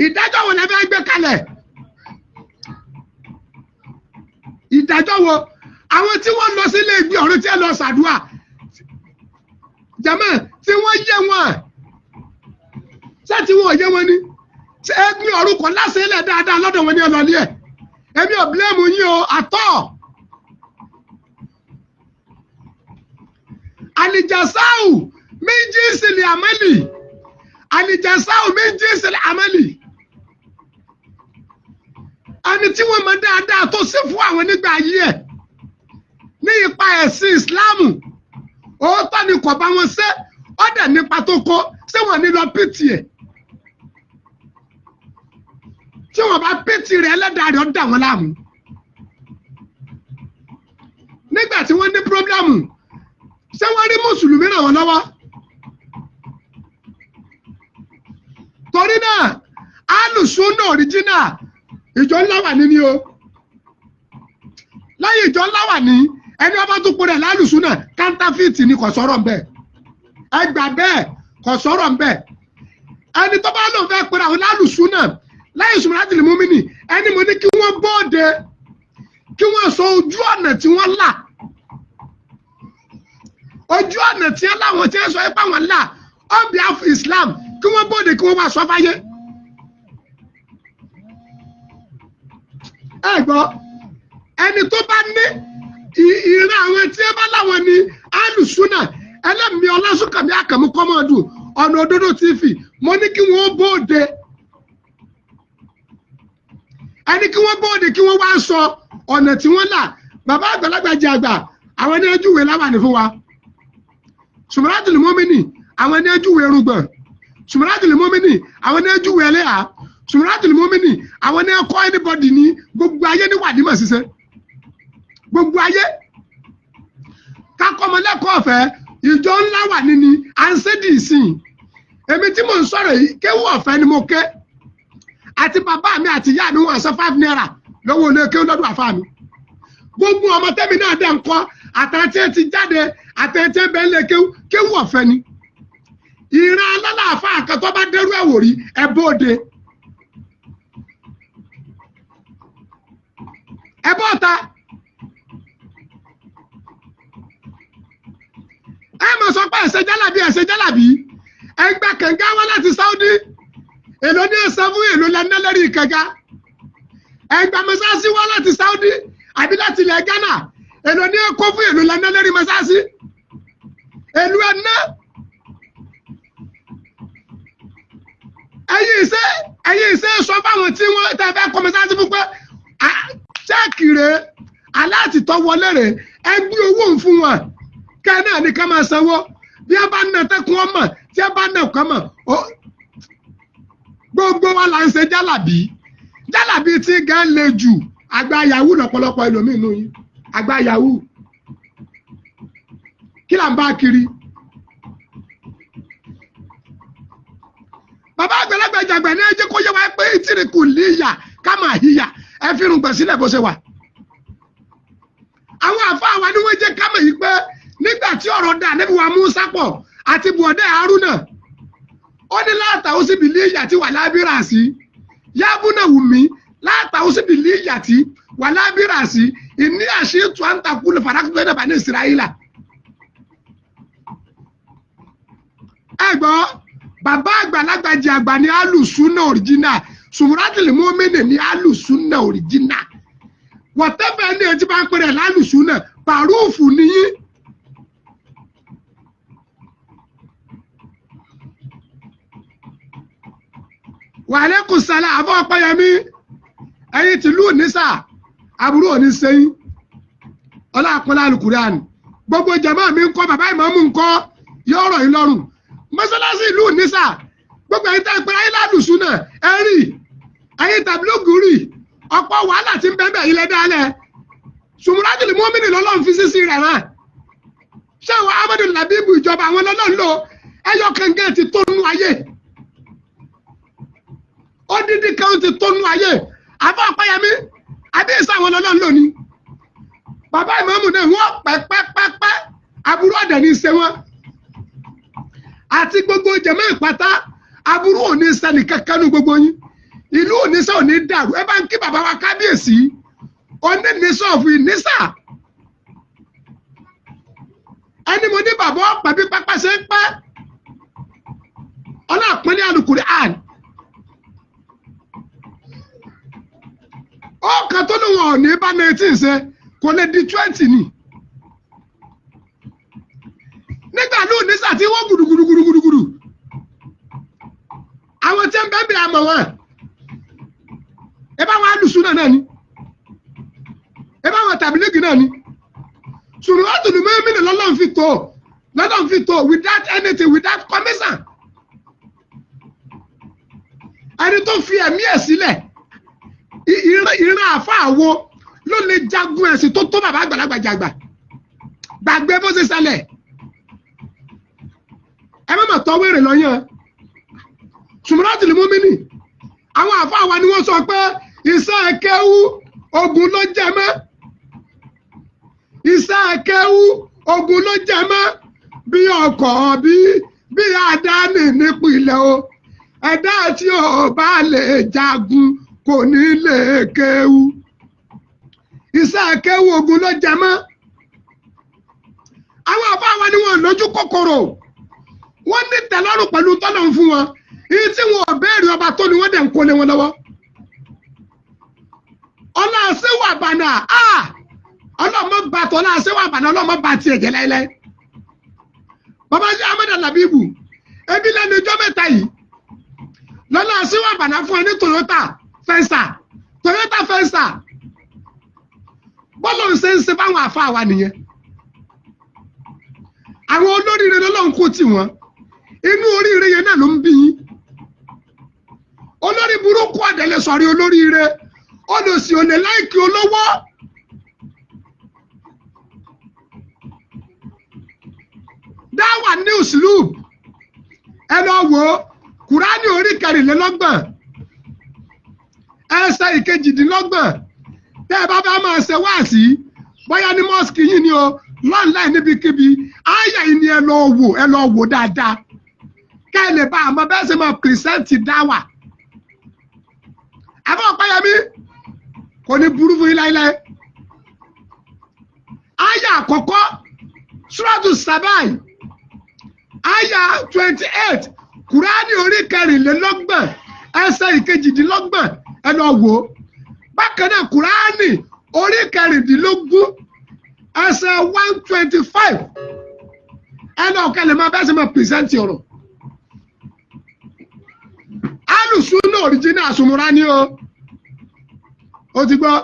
ìdájọ́ wo lẹ fẹ́ gbé kalẹ̀ ìdájọ́ wo àwọn tí wọ́n lọ sílé ìgbé ọ̀run tí ẹ lọ ṣàdúà jàmá tí wọ́n yé wọn ṣé tí wọn ò yé wọn ni ṣé ẹgbẹ́ orúkọ lásán ilẹ̀ dáadáa lọ́dọ̀ wọn ní ọlọ́ọ̀lì ẹ̀ èmi ò blame yín o àtọ́ alijasau min jinsil amali alijasau min jinsil amali ẹni tí wọ́n mọ̀ dáadáa tó sì fún àwọn nígbà ayé ẹ̀ ní ipa ẹ̀sìn ìsìláàmù òótọ́ ni kò bá wọn ṣe ọ̀dẹ̀ nípa tó kó ṣé wọ́n ní lọ pìtì ẹ̀ tí wọ́n bá pìtì rẹ̀ ẹlẹ́dàá rẹ̀ ó dà wọ́n láàmú nígbà tí wọ́n ní pírọ́blẹ́mù ṣé wọ́n rí mùsùlùmí ràn wọ́n lọ́wọ́ torí náà alùsùnà òrìjínà ìjọ ńlá wà ní ni o lẹ́yìn ìjọ ńlá wà ní ẹni ọba tó pọ̀ rẹ̀ lálùsùnà kántáfìtì ni kò sọ̀rọ̀ ńbẹ̀ ẹ gbà bẹ́ẹ̀ kò sọ̀rọ̀ ńbẹ̀ ẹni tó bá lò fẹ́ pẹ̀lú àwọn lálùsùnà lẹ́yìn Sumuratul Mumini ẹni mo ní kí wọ́n bọ́ọ̀dẹ kí wọ́n sọ ojú ọ̀nà tí wọ́n là ojú ọ̀nà tí wọ́n láwọn tí wọ́n sọ ipá wọn là on behalf of Islam kí wọ́n bọ́ọ̀dẹ kí wọ́n wá sọ fáyé. ẹ gbọ́ ẹni tó bá ní ìran àwọn tí ẹ bá láwọn ní alùsùnà ẹlẹ́mìí ọlásùnkànmí àkàmú kọ́mọ́dù ọ̀nà òdodo TV mo ní kí wọ́n bóde ẹni kí wọ́n bóde kí wọ́n wá sọ ọ̀nà tí wọ́n là bàbá àgbàlagbà jẹ àgbà àwọn ní ẹjúwe láwàní fún wa Sumuratul Mumini àwọn ní ẹjúwe rúgbọ̀n Sumuratul Mumini àwọn ní ẹjúwe ẹlẹ́yà Sumuratul Mumini àwọn ní ẹkọ́ anybody ní gbogbo ayé ní wàdímọ̀ ṣiṣẹ́ gbogbo ayé kakọmọlẹ́kọ̀ọ́ ọ̀fẹ́ ìjọ ńlá wà níní à ń ṣèdí ìsìn èmi tí mò ń sọ̀rọ̀ yìí kéwú ọ̀fẹ́ ni mo ké àti bàbá mi àti ìyá mi wọ́n san 5 naira lọ́wọ́ olè kéwú lọ́dún àfa mi gbogbo ọmọ tẹ́mi náà dẹ̀ ń kọ́ àtẹ̀tẹ̀ ti jáde àtẹ̀tẹ̀ bẹ́ẹ̀ lè kéwú ọ̀fẹ́ ni ìran alálàáfà àkàtọ́ bá dẹ́rù ẹ̀wò rí ẹ bóde ẹ bọ́ta ẹ mọ̀ sọ pé ẹ̀ṣẹ̀ jálàbí ẹgbẹ́ kànga wá láti Saudi èlò ní ẹ̀sẹ̀ fún èlò lẹ́nà lórí kànga ẹgbẹ́ mọ́sáàsì wá láti Saudi àbí láti ilẹ̀ Ghana èlò ní ẹ̀kọ́ fún èlò lẹ́nà lórí mọ́sáàsì èlò ẹ̀ná ẹ̀yìn iṣẹ́ sọ fáwọn tí wọ́n tẹ́ fẹ́ kọ́ mọ́sáàsì fún pé ṣẹ́ẹ̀kì rẹ̀ aláàtìtọ́ wọlé rẹ̀ ẹgbẹ́ owó ń fún wọn kẹ́ náà ní ká máa sanwó bí a bá nà tẹ́kun ọmọ tí a bá nà kọ́ mọ̀ gbogbo wa là ń ṣe jálàbí tí gan le jù àgbà yahoo lọ́pọ̀lọpọ̀ ẹlòmíín nù yín àgbà yahoo kí là ń bá kiri. bàbá àgbàlagbà jàgbà ní ẹjẹ kó yẹ wá pé ìtìrìkù líyà ká máa híyà ẹ fi rùn gbèsílẹ̀ bó ṣe wà. àwọn àfa wa ni wọ́n jẹ́ ká mọ̀ yìí pé nígbà tí ọ̀rọ̀ dà níbi wa Musa pọ̀ àti bùọ̀dẹ́ Haruna ó ní látàwọn síbi líyà tí wà lábírà sí yábùnà wùmí látàwọn síbi líyà tí wà lábírà sí ìní àṣìtú àǹtakùn fàdákùn ẹ̀dá ní Israẹla. ẹ gbọ́ bàbá àgbàlagbà jẹ àgbà ní alùsùnà òrìjínà Sumuratul Mumini ní alùsùnà òrìjínà wọ́tẹ́fẹ́ ní etí bá ń pèrè lálùsùnà pàrúùfù nìyí. Wàlékún sálà àbọ̀ ọ̀pẹ̀yẹmí ẹ̀yin tìlú nísà àbúrò òní sẹ́yìn ọlọ́àpọ̀lá alùkùránì gbogbo jàmáà mi ń kọ́ bàbá ìmáàmù ń kọ́ yóò rọ̀ yín lọ́rùn mọ́sálásí ìlú nísà gbogbo ẹ̀yin tẹ́ pẹ́rẹ́ ayé lálùsùnà ẹ̀rì ẹ̀yin tàbílógù rì ọ̀pọ̀ wàhálà tí ń bẹ́ẹ̀ ilẹ̀ dálẹ̀ Sumuratul Mumini lọ́lọ́run fi sísí rẹ̀ hàn ṣé àwọn Ahmadu Labibu ìjọba àwọn lọ́lọ́run lò ẹyọ kẹ̀ǹgẹ́ ti tó nú ayé odidi kan ti tó nú ayé àbọ̀ ọ̀pẹ̀yẹmí àbíyèsí àwọn lọ́lọ́run lò ní bàbá ìmáàmù náà wọ́n pẹ́pẹ́pẹ́pẹ́ aburú ọ̀dẹ̀ ní í ṣe wọn àti gbogbo jẹ̀mọ́ ìpátá aburú òní sẹ́ni kankan nu gbogbo yín ìlú onísà òní dàrú ẹ bá ń kí bàbá wa kábíyèsí onínísà òfin ìnísà ẹni mo ní bàbá ọ̀pẹ̀ bí pápá ṣe ń pẹ́ ọlọ́pàá àpọ́nlé Al-Qur'an ọ̀kan tó ní wọn ò ní bá 19 ṣe kò lè di 20 ni nígbà lóò ní sàtí wọ́n gudugudugudugudu àwọn tí ń bẹ́ẹ̀ bí àmọ̀ wọn ẹ bá wọn alùsùn náà ni ẹ bá wọn tàbílẹ́gì náà ni ṣùgbọ́n wọ́n tún ní mẹ́mìnì lọ́lọ́run fi tó without anything without commission ẹni tó fi ẹ̀mí ẹ̀ sílẹ̀ ìran àfáàwo ló lè jagun ẹ̀sìn tó tó bàbá àgbàlagbà jàgbà gbàgbé bó ṣe ṣẹlẹ̀ ẹ má mà tọ́ wèrè lọ́yàn ṣùgbọ́n láti lè mú mi nì àwọn àfáàwa ni wọ́n sọ pé iṣẹ́ kéwú ogun ló jẹ mọ́ iṣẹ́ kéwú ogun ló jẹ mọ́ bí ọkọ̀ bí àdáni nípìnlẹ̀ o ẹ̀dá tí ò bá lè jagun kò ní lè kéwú iṣẹ́ kéwú ogun ló jẹ mọ́ àwọn àfáàwa ni wọ́n lójú kòkòrò wọ́n ní tẹ́lọ́rùn pẹ̀lú tọ́lọ́run fún wọn èyí tí wọn ò béèrè ọba tó ni wọ́n dẹ̀ ń kó lé wọn lọ́wọ́ ọlá àṣẹwà bànà ọlọ́mọ bá tọ́lá àṣẹwà bànà ọlọ́mọ bá tiẹ̀ jẹ́ láíláí bàbá jẹ́ Ahmed Labeeb ebi lẹ́nu ijọ́ mẹ́ta yìí lọ́lá àṣẹwà bànà fún ẹ ní Toyota Venza bọ́lọ̀ ń ṣe fáwọn àfáà wa nìyẹn àwọn olóríire lọ́lọ́run kò tì wọ́n inú oríire yẹn náà ló ń bí yín olórí burúkú àdẹ̀lẹ̀ sọ̀rí olóríire olùsì olè láìkí olówó dáwà ní uslub ẹ lọ wò ó Kùránì orí 24 ẹsẹ̀ 22 tẹ́ ẹ bá bá máa ṣe wáàsí bóyá ní mọ́sìkì yìí ni o lọ́nláì níbikíbi àyà yìí ni ẹ lọ wò dáadáa kẹ́ ẹ lè bá àmọ́ bẹ́ẹ̀ ṣe máa pìrìsẹ́ǹtì dáwà àbọ̀ ọ̀páyẹmí kò ní burú fún yín láíláí àyà àkọ́kọ́ Suratu Sabai àyà 28 Kùránì orí 24 ẹsẹ̀ 22 ẹ lọ wò ó bákan náà Kùránì orí 16 ẹsẹ̀ 125 ẹ lọ kẹ́ lè máa bẹ́ẹ̀ ṣe máa pìrìsẹ́ǹtì ọ̀rọ̀ alùsùnà òrìjínà àsùnmùrà ni ó ti gbọ́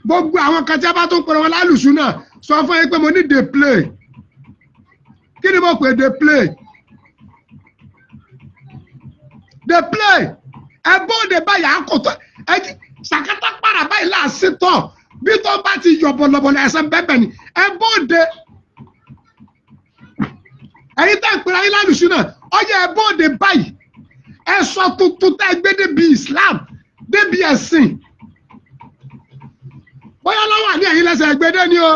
gbogbo àwọn kan tí a bá tún pẹ̀rọ wọn lálùsùnà sọ fún yín pé mo ní dey play kí ni mo pè dey play ẹ bóde báyà àkótó ẹ sàkátà para báyìí láàṣítọ̀ bí tó bá ti yọ bọ̀lọ̀bọ̀lọ̀ ẹ̀sẹ̀ bẹ́ẹ̀ ni ẹ bóde ẹ̀yin tá ìpínlẹ̀ ayé lálùsùnà ọyẹ ẹ bóde báyìí ẹ sọ tuntun tá ẹ gbé débi Islam débi ẹ̀sìn bóyá lọ́wọ́ àní ẹ̀yin lẹ́sẹ̀ ẹgbẹ́dé ni o.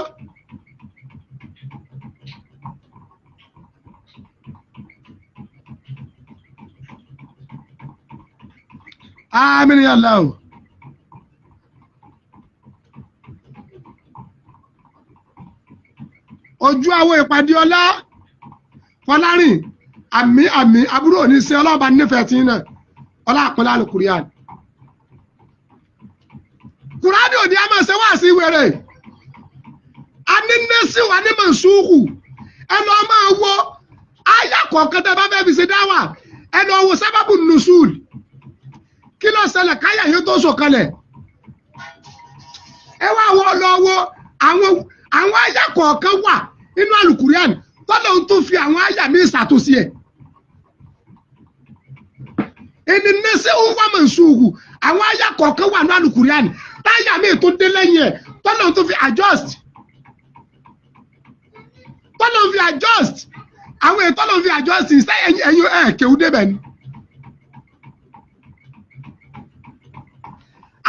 Àmín ya Allah. Ojú àwọn ìpàdé ọlá Fọlárìn àmì àbúrò òní sí ọlọ́ọ̀bá nífẹ̀ẹ́ tí náà ọlá àpọ́nlá Al-Qur'an. Kùránì òní a máa ṣe wá sí wèrè a ní nẹ́sì wà ní mọ̀súùkù ẹ lọ máa wo àyà kọ̀ọ̀kan tẹ́ bá fẹ́ fi ṣe dáwà ẹ lọ wo sábàbù nùsùl kí ló ṣẹlẹ̀ káyà yóò tó sọ̀kalẹ̀ ẹ wá wọ lọ wo àwọn àyà kọ̀ọ̀kan wà nínú Al-Qur'an tọ́lọ̀ ń tún fi àwọn àyà mi ṣàtúnṣe ẹ̀ ẹni nẹ́sì ń wá mọ̀súùkù àwọn àyà kọ̀ọ̀kan wà ní Al-Qur'an táyà mi tó dé lẹ́yìn ẹ̀ tọ́lọ̀ tó fi adjust àwọn ètò tọ́lọ̀ fi adjust ṣe ẹ̀yìn kéwú débẹ̀ ni.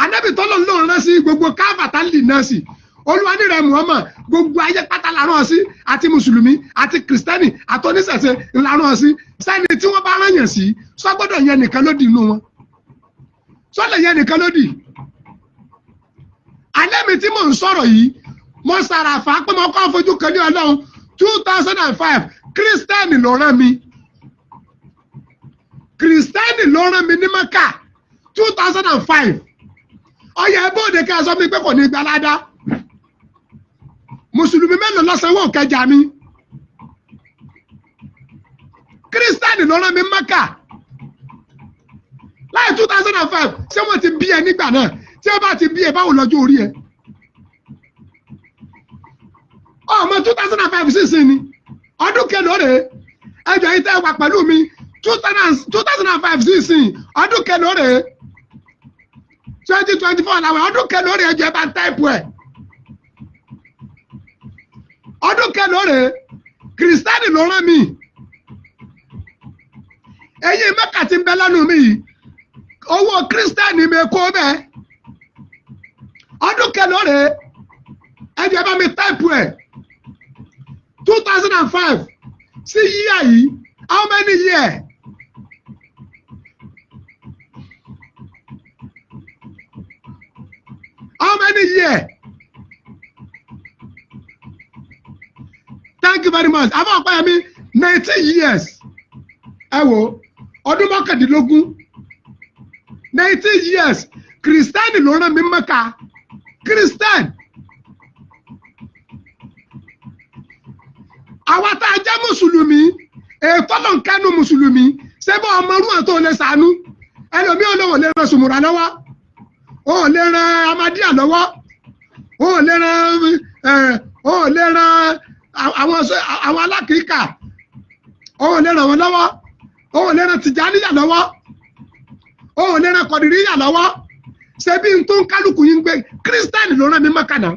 Ànábì tọ́lọ̀ ló rán sí gbogbo káfàtà lì náà sí Olúwa ní rẹ̀ Muhammad gbogbo ayé pátá la rán sí àti mùsùlùmí àti kìrìsìtẹ́nì àti oníṣẹ̀ṣe la rán sí sẹ́ni tí wọ́n bá rán yàn sí sọ gbọ́dọ̀ yẹn nìkan lódì inú wọn sọ́lẹ̀ yẹn nìkan lódì. Alẹ́ mi tí mò ń sọ̀rọ̀ yìí mo ṣàràfà pé mo kọ́ fojú kan ní Ọlọ́run 2005 kírísítẹ́nì ló rán mi kìrìsìtẹ́nì ló rán mi ní Mẹ́kà 2005 ọyẹ bóde ká sọ mi pé kò ní gba ládá mùsùlùmí mélòó ló sanwó kẹjà mi kìrìsìtẹ́nì ló rán mi Mẹ́kà láì 2005 ṣé wọ́n ti bí ẹ nígbà náà tí wọ́n bá ti bí ẹ báwo lọ́jọ́ orí ẹ ọmọ 2005 sísìn ni ọdún kẹlò rèé ẹjọ yìí tẹ́ wà pẹ̀lú mi 2005 sísìn ọdún kẹlò rèé 2024 làwọn ọdún kẹlò rèé ẹjọ ẹ bá ń táìpù ẹ ọdún kẹlò rèé kìrìsìtẹ́nì ló rán mi ẹ̀yin Mẹ́kà tí ń bẹ lẹ́nu mi yìí owó kìrìsìtẹ́nì mi kó bẹ́ẹ̀ ọdún kẹlò rèé ẹjọ ẹ bá mi táìpù ẹ 2005 sí yíyá yìí how many years? How many years? Thank you very much. Àwọn ọ̀pá mi 19 years. Ẹ wo ọdún mọ́kàndínlógún 19 years. Kìrìsìtẹ́nì ló rán mi Mẹ́kà. Kìrìsìtẹ́nì. Àwa tá a jẹ́ mùsùlùmí ètò ló ń kánú mùsùlùmí ṣé bá ọmọ orú àti òun lè sànú ẹlòmí olówó lè ran sùmùrà lọ́wọ́ òun lè ran amadíà lọ́wọ́ òun lè ran àwọn alákìíkà òun lè ràn wọ́n lọ́wọ́ òun lè ran tìjàníyà lọ́wọ́ òun lè ran kọ̀dìríyà lọ́wọ́ ṣé bí n tó ń kálukú yín gbé kírísítẹ́nì ló rán mi Mẹ́kà náà.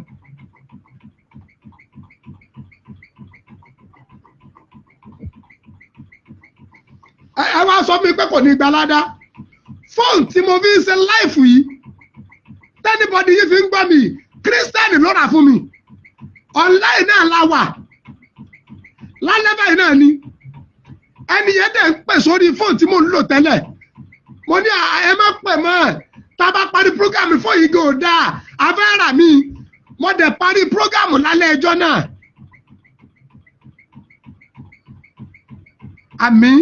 Ẹ wá sọ mi pé kò ní gba ládá fóònù tí mo fi ń ṣe láìfù yìí tẹ́nibọ́dì yìí fi ń gbọ́ mi kírísítẹ́nì ló rà fún mi ọ̀nláìn náà la wà lálẹ́ báyìí náà ni ẹni yẹn dẹ̀ ń pè sórí fóònù tí mo ń lò tẹ́lẹ̀ mo ní ẹ má pè mọ́ tá a bá parí prógámù fún yìí gò dáa afẹ́ rà mí mo dẹ̀ parí prógámù lálẹ́ ẹjọ́ náà àmín.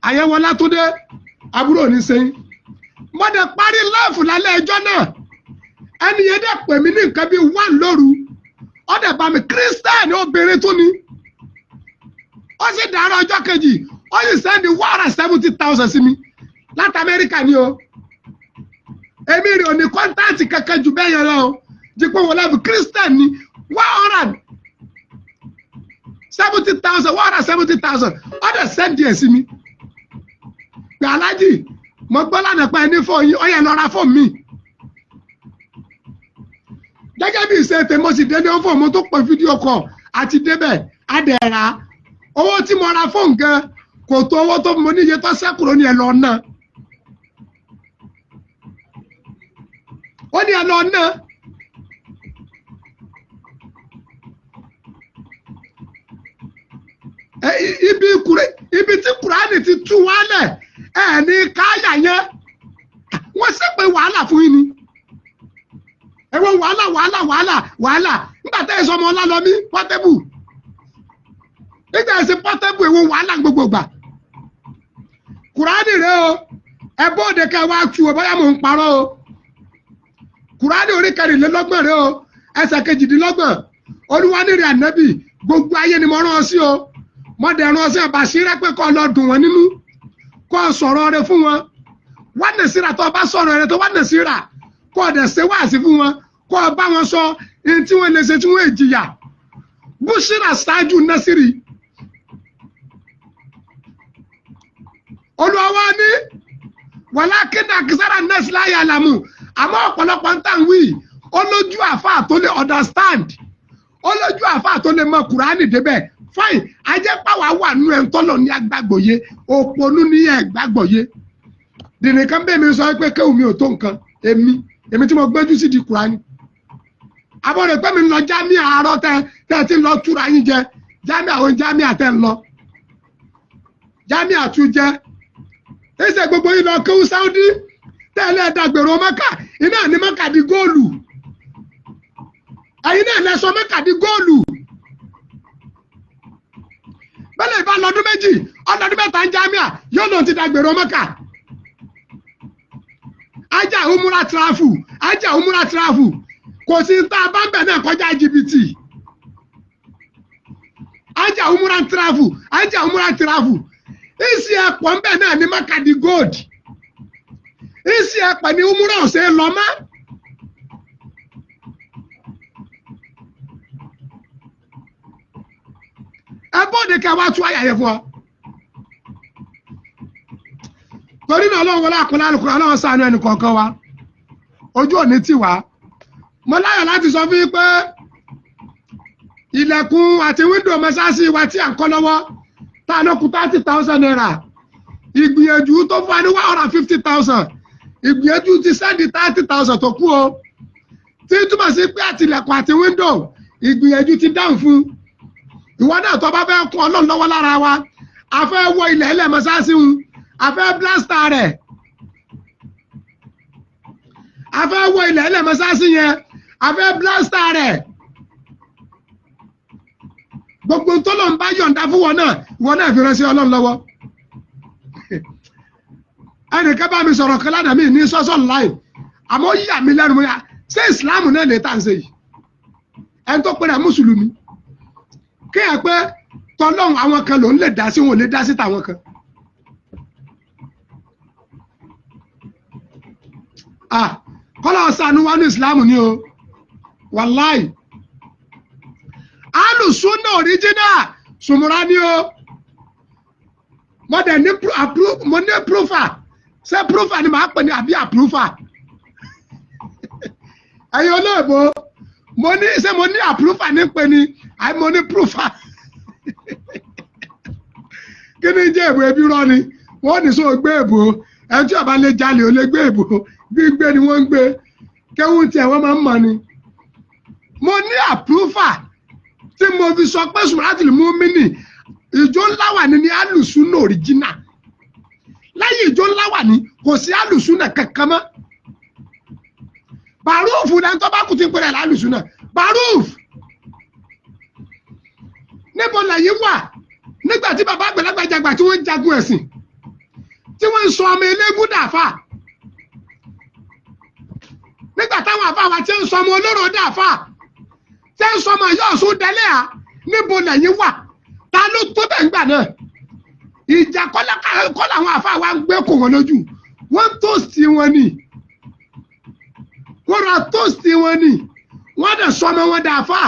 Àyẹ̀wò Látúndé àbúrò ní sẹ́yìn mo dẹ̀ parí láìfù lálẹ́ ẹjọ́ náà ẹni yẹn dẹ̀ pè mí ní nǹkan bíi 1 lóru ó dẹ̀ bá mi kírísítẹ́nì obìnrin tún ni ó sì dàárọ̀ ọjọ́ kejì ó sì sẹ́ndì 170,000 sí mi láti Amẹ́ríkà ni o èmi rè ò ní kọ́ńtáàtì kankan jù bẹ́ẹ̀ yẹn lọ o jípọ̀ wọlé ẹ̀bùn kírísítẹ́nì 170,000 ó dẹ̀ sẹ́ndì ẹ̀ sí mi pé alájì mo gbọ́ lánàá pa ẹni fóònù yín ó yẹ lọ ra fóònù mi gẹ́gẹ́ bí ìṣe tèmi mo sì dédé fóònù mo tó pè fídíò kọ̀ àti débẹ̀ adẹ̀ra owó tí mo ra fóònù gan kò tó owó tó mo níye tó sẹ́kùrò ní ẹ lọ náà ó ní ẹ lọ náà ibi tí Kùránì ti tú wálẹ̀ ní káyà yẹn wọ́n sì pé wàhálà fún yín ni ẹ̀wọ̀n wàhálà nígbà tẹ́ ẹ sọmọ Ọlálọ́mí pọ́tẹ́bù nígbà ẹ̀sìn pọ́tẹ́bù ẹ̀wọ̀n wàhálà gbogbo gbà Kùránì rẹ o ẹ bóde kẹ wá tu o bóyá mò ń parọ́ o Kùránì orí 24 rẹ o ẹsẹ̀ 28 Olúwa ní rẹ̀ Ànábì gbogbo ayé ni mo rán ọ sí o mo dẹ̀ rán ọ sí àbàṣírẹ́ pé kó lọ dùn wọ́n nínú kó sọ̀rọ̀ rẹ fún wọn wá nẹ̀síra tó bá sọ̀rọ̀ rẹ tó wá nẹ̀síra kó dẹ̀ ṣe wáàsí fún wọn kó bá wọn sọ ẹni tí wọ́n lè ṣe tí wọ́n èjìyà búṣírà ṣáájú nẹ́sírì Olúwa wá ní wàlákínà kìsára nẹ́sì láyà làmù àmọ́ ọ̀pọ̀lọpọ̀ ń tàn wí ó lójú àfáà tó lè understand ó lójú àfáà tó lè mọ Kùránì débẹ̀ fine ajẹ́pàwá wà nínú ẹ̀ ń tọ́lọ̀ ní agbágbòye òpònú ní ẹ̀ gbàgbòye dìrìkan bẹ́ẹ̀ mi sọ pé kéwù mi ò tó nǹkan èmi tí mo gbẹ́jú sí di Kùránì abọ́dé pé mi ń lọ jámíà àárọ̀ tẹ́ ti lọ túra yín jẹ jámíà àwọn jámíà tẹ́ ń lọ jámíà tún jẹ ẹsẹ̀ gbogbo yín lọ kéwù Sáúdí tẹ́lẹ̀ dàgbèrò Mẹ́kà iná ní Mẹ́kà di góòlù ẹ̀yin ẹ̀yin náà lẹ sọ Mẹ́kà di góòlù bẹ́ẹ̀ ìbá lọ́dún méjì ọlọ́dún mẹ́ta ń jámíà yóò lòun ti dàgbèrò Mẹ́kà ajá umura travel kò sí ń ta bámbẹ̀ náà kọjá jìbìtì ajá umura travel isi ẹ̀pọ̀ ń bẹ̀ náà ní Mẹ́kà di gold isi ẹ̀pọ̀ ní umura ọ̀sẹ̀ lọ́mọ́. Ẹbọ́dé ká wá tú àyàyẹ fún ọ. Torí náà Ọlọ́run wọlé àkọlá àlùkùránì Ọlọ́run ṣàánú ẹnì kọ̀ọ̀kan wa. Ojú òní tì wá. Mo láyọ̀ láti sọ fún yín pé ilẹ̀kùn àti wíńdò mọ́sáàsì wa tí à ń kọ́ lọ́wọ́ tá a lókun 30,000 naira. Ìgbìyànjú tó fún wa ní 150,000. Ìgbìyànjú ti sẹ́ndì 30,000 tó kú o. Tí túmọ̀ sí pé àtìlẹ̀kùn àti wíńdò ìgbìyànjú ti dáhùn fún. Ìwọ náà tó bá fẹ́ kún Ọlọ́run lọ́wọ́ lára wa a fẹ́ wọ ilẹ̀ ẹlẹ́ mọ́sáàsì ń a fẹ́ blasta rẹ̀ a fẹ́ wọ ilẹ̀ ẹlẹ́ mọ́sáàsì yẹn a fẹ́ blasta rẹ̀ gbogbo tó lọ ń bá yọ̀ǹda fún wọn náà ìwọ náà fi ránṣẹ́ Ọlọ́run lọ́wọ́ ẹnìkan bá mi sọ̀rọ̀ kan lánàá mi ní sọ́sọ́ láì àmọ́ yíyà mi lẹ́nu mọ́ ya ṣé ìsìláàmù náà lè tà ń ṣe yìí ẹni tó pèrè mùsùlùmí kéèyàn pé tọ́lọ́run àwọn kan ló ń lè dá sí wọn ò lè dá sí tàwọn kan. Kọ́lá ṣàánú wa ní ìsìláàmù ni o wàláì alùsùnà òríjínà sùmùrà ni o mo ní prúfà ṣé prúfà ni màá pè ní àbí àprúfà ẹ̀yin olóògbé mo ní àprúfà ní pè ní mo ní prúfà kí ni jẹ́ èbò ẹbí rọ́ ni wọ́n ní sọ gbé èbò ẹni tí ọba lè jalè ó lè gbé èbò gbígbé ni wọ́n ń gbé kéwùn tí ẹ̀wọ́n máa ń mọ̀ ni. Mo ní àprúfà tí mo fi sọ pé Suratul Mumini ìjó ńlá wà ní alùsùnà òrìjínà lẹ́yìn ìjó ńlá wà ní kò sí alùsùnà kankan mọ́. Bàrúùfù náà tó bá kù ti ń pèrè alùsùnà bàrúùfù. Níbo lẹ́yìn wà nígbà tí bàbá àgbàlagbà jàgbà tí wọ́n ń jagun ẹ̀sìn tí wọ́n ń sọ ọmọ eléégún dàfà nígbà táwọn àfà wa tí ń sọ ọmọ olóró dàfà tí ń sọ ọmọ yọ̀ọ̀sùn délé à níbo lẹ́yìn wà ta ló tó bẹ̀ ń gbà náà ìjà kọ́lá àwọn àfà wa ń gbé kò wọ́n lójú wọ́n tóòsì wọn ni wọ́n ra tóòsì wọn ni wọ́n dẹ̀ sọ ọmọ wọn dàfà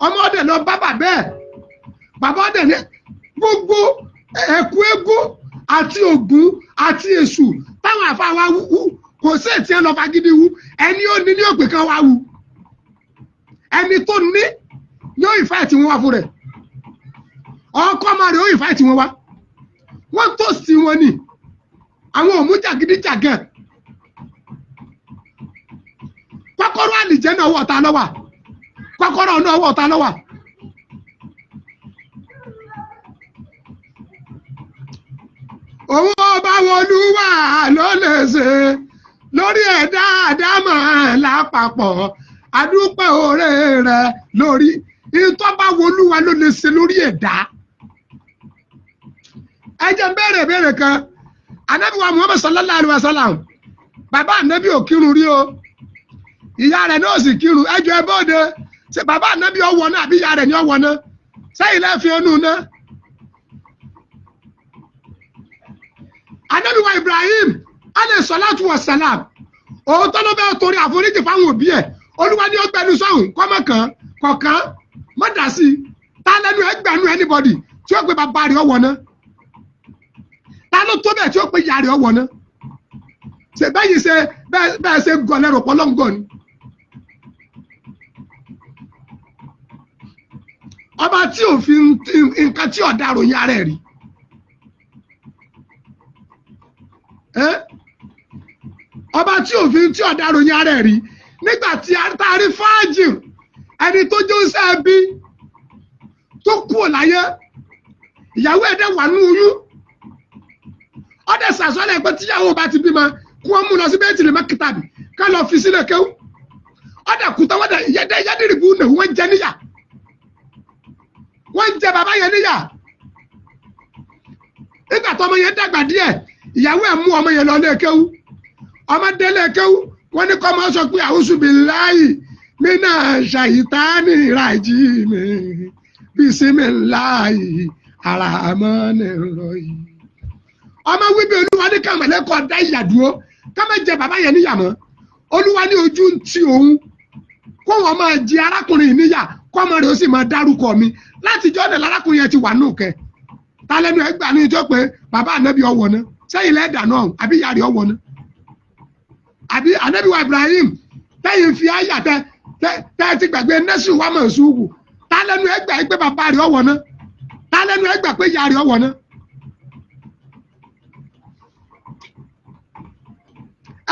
ọmọ ọdẹ lọ bá bàbá ẹ̀ bàbá ọdẹ ní gbogbo ẹ̀kú égún àti ògún àti èṣù táwọn àfa wa wú kò sí ètí ẹ lọ fagídí wú ẹni ó ní òpè kan wá wú ẹni tó ní yóò ìfẹ́ tí wọ́n wá fún rẹ̀ ọkọ ọmọ rẹ̀ yóò ìfẹ́ tí wọ́n wá wọ́n tó sí wọn ni àwọn òmùjàgídíjàgàn kọ́kọ́rọ́ àlìjẹ́ náà wọ̀ ta lọ́wà kọ́kọ́rọ́ náà wọ̀ ta lọ́wà. Òun ọba Olúwa ló lè ṣe lórí ẹ̀dá àdámọ̀ lápapọ̀ adúpẹ́ oore rẹ̀ lórí ìtọ́ba Olúwa ló lè ṣe lórí ẹ̀dá. Ẹ jẹ́ béèrè kan Ànábì wa Muhammad sallallahu alaihi wasallam bàbá Ànábì ò kírun rí o ìyá rẹ̀ náà sì kírun ẹjọ́ ẹ bóde ṣe bàbá Ànábì ọwọ́ náà àbí ìyá rẹ̀ ní ọwọ́ náà sẹ́yìn lẹ́ẹ̀fin ẹnu náà. Ànábì wa Ibrahim alayhi salatu wa salam òótọ́ ló bẹ́ẹ̀ torí àforíjì fáwọn òbí ẹ̀ Olúwa ní ó gbẹnu sọ́hùn kọ́mọ̀kan kọ̀ọ̀kan mọ́dà sí i ta lẹ́nu ẹgbẹ̀nu anybody tí ó pe bàbá rẹ̀ ọwọ́ náà ta ló tó bẹ́ẹ̀ tí ó pe ìyá rẹ̀ ọwọ́ náà ṣe bẹ́yìn ṣe bẹ́ẹ̀ ṣe gọ̀ lẹ́rù pọ́lọ́ngọ̀ ni. Ọba tí òfin nǹkan tí ọ̀dà ròyìn ara ẹ̀ rí. Ọba tí òfin tí ọ̀dà ròyìn ara ẹ̀ rí nígbà tí a rí fáájì ẹni tó jó ń sẹ́ẹ̀bí tó kú láyé ìyàwó ẹ̀dẹ̀ wà ní oyún ọdẹ sàṣọlẹ̀ pé tíyàwó bá ti bímọ kí wọ́n mú lọ sí Baitul Maqdis ká lọ fi sílẹ̀ kéwú ọ̀dà kùtà wọ́n dẹ̀ yẹ́dìrìbù nà wọ́n jẹ níyà wọ́n jẹ bàbá yẹn níyà nígbà tó ọmọ yẹn dàgbà díẹ̀ ìyàwó ẹ̀ mú ọmọ yẹn lọ lé kéwú ọmọ délé kéwú wọ́n ní kọ́ ọmọ sọ pé a'udhu billahi minash shaitani rajim bismillahi rahmanir rahim ọmọ wípé olúwa ní kàmẹ́lẹ́kọ̀ọ́ dá ìyà dúró ká má jẹ bàbá yẹn níyà mọ́ olúwa ní ojú ń ti òun kó wọn máa jẹ arákùnrin níyà kó ọmọ rẹ̀ ó sì máa dárúkọ mi láti jọ́ ọ̀dẹ̀ lárákùnrin yẹn ti wà nù kẹ́ ta lẹ́nu ẹ̀ gbà ní ìjọ pé bàbá ànábì ọwọ́ náà sẹ́yìn lẹ́ẹ̀dà náà àbí ìyá rẹ̀ ọwọ́ náà àbí ànábì wa Ibrahim tẹ́yìn fi àyà tẹ́ ti gbàgbé nẹ́sùn wa mọ̀ ṣùkù ta lẹ́nu ẹ̀ gbà pé bàbá rẹ̀ ọwọ́ náà ta lẹ́nu ẹ̀ gbà pé ìyá rẹ̀ ọwọ́ náà.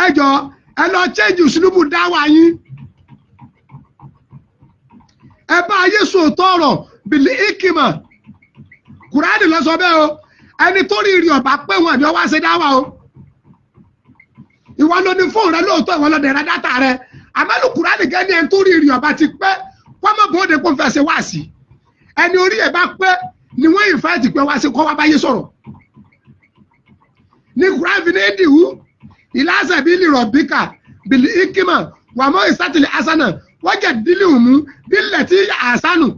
ẹ jọ ẹ lọ change usulubu dáwà yín ẹ bá ayé sòótọ́ ọ̀rọ̀ bìlì ìkìmọ̀ Kùránì lọ sọ bẹ́ẹ̀ o ẹni tó rí rí ọba pé wọn ni ọ wá ṣe dáwà o ìwọ ló ní fóònù rẹ lóòótọ́ ìwọ ló dẹ̀rẹ̀ dátà rẹ àmẹ́lù Kùránì gẹ́ni ẹni tó rí rí ọba ti pẹ́ kọ́mọ́ bóde kó fẹ́ ṣe wá sí ẹni orí ẹ̀ bá pẹ́ ni wọ́n yìí fẹ́ẹ́ ti pẹ́ wá sí kọ́ wá báyé sọ̀rọ̀ ní Kùránì fi ní ìdìwú ìlàsẹ̀ bíi lè rọ̀bíkà bìlì ìkìmọ̀ wàmọ́ ìsátìlẹ̀ asánà wọ́n jẹ́ dílé òmù bílẹ̀ tí àsánù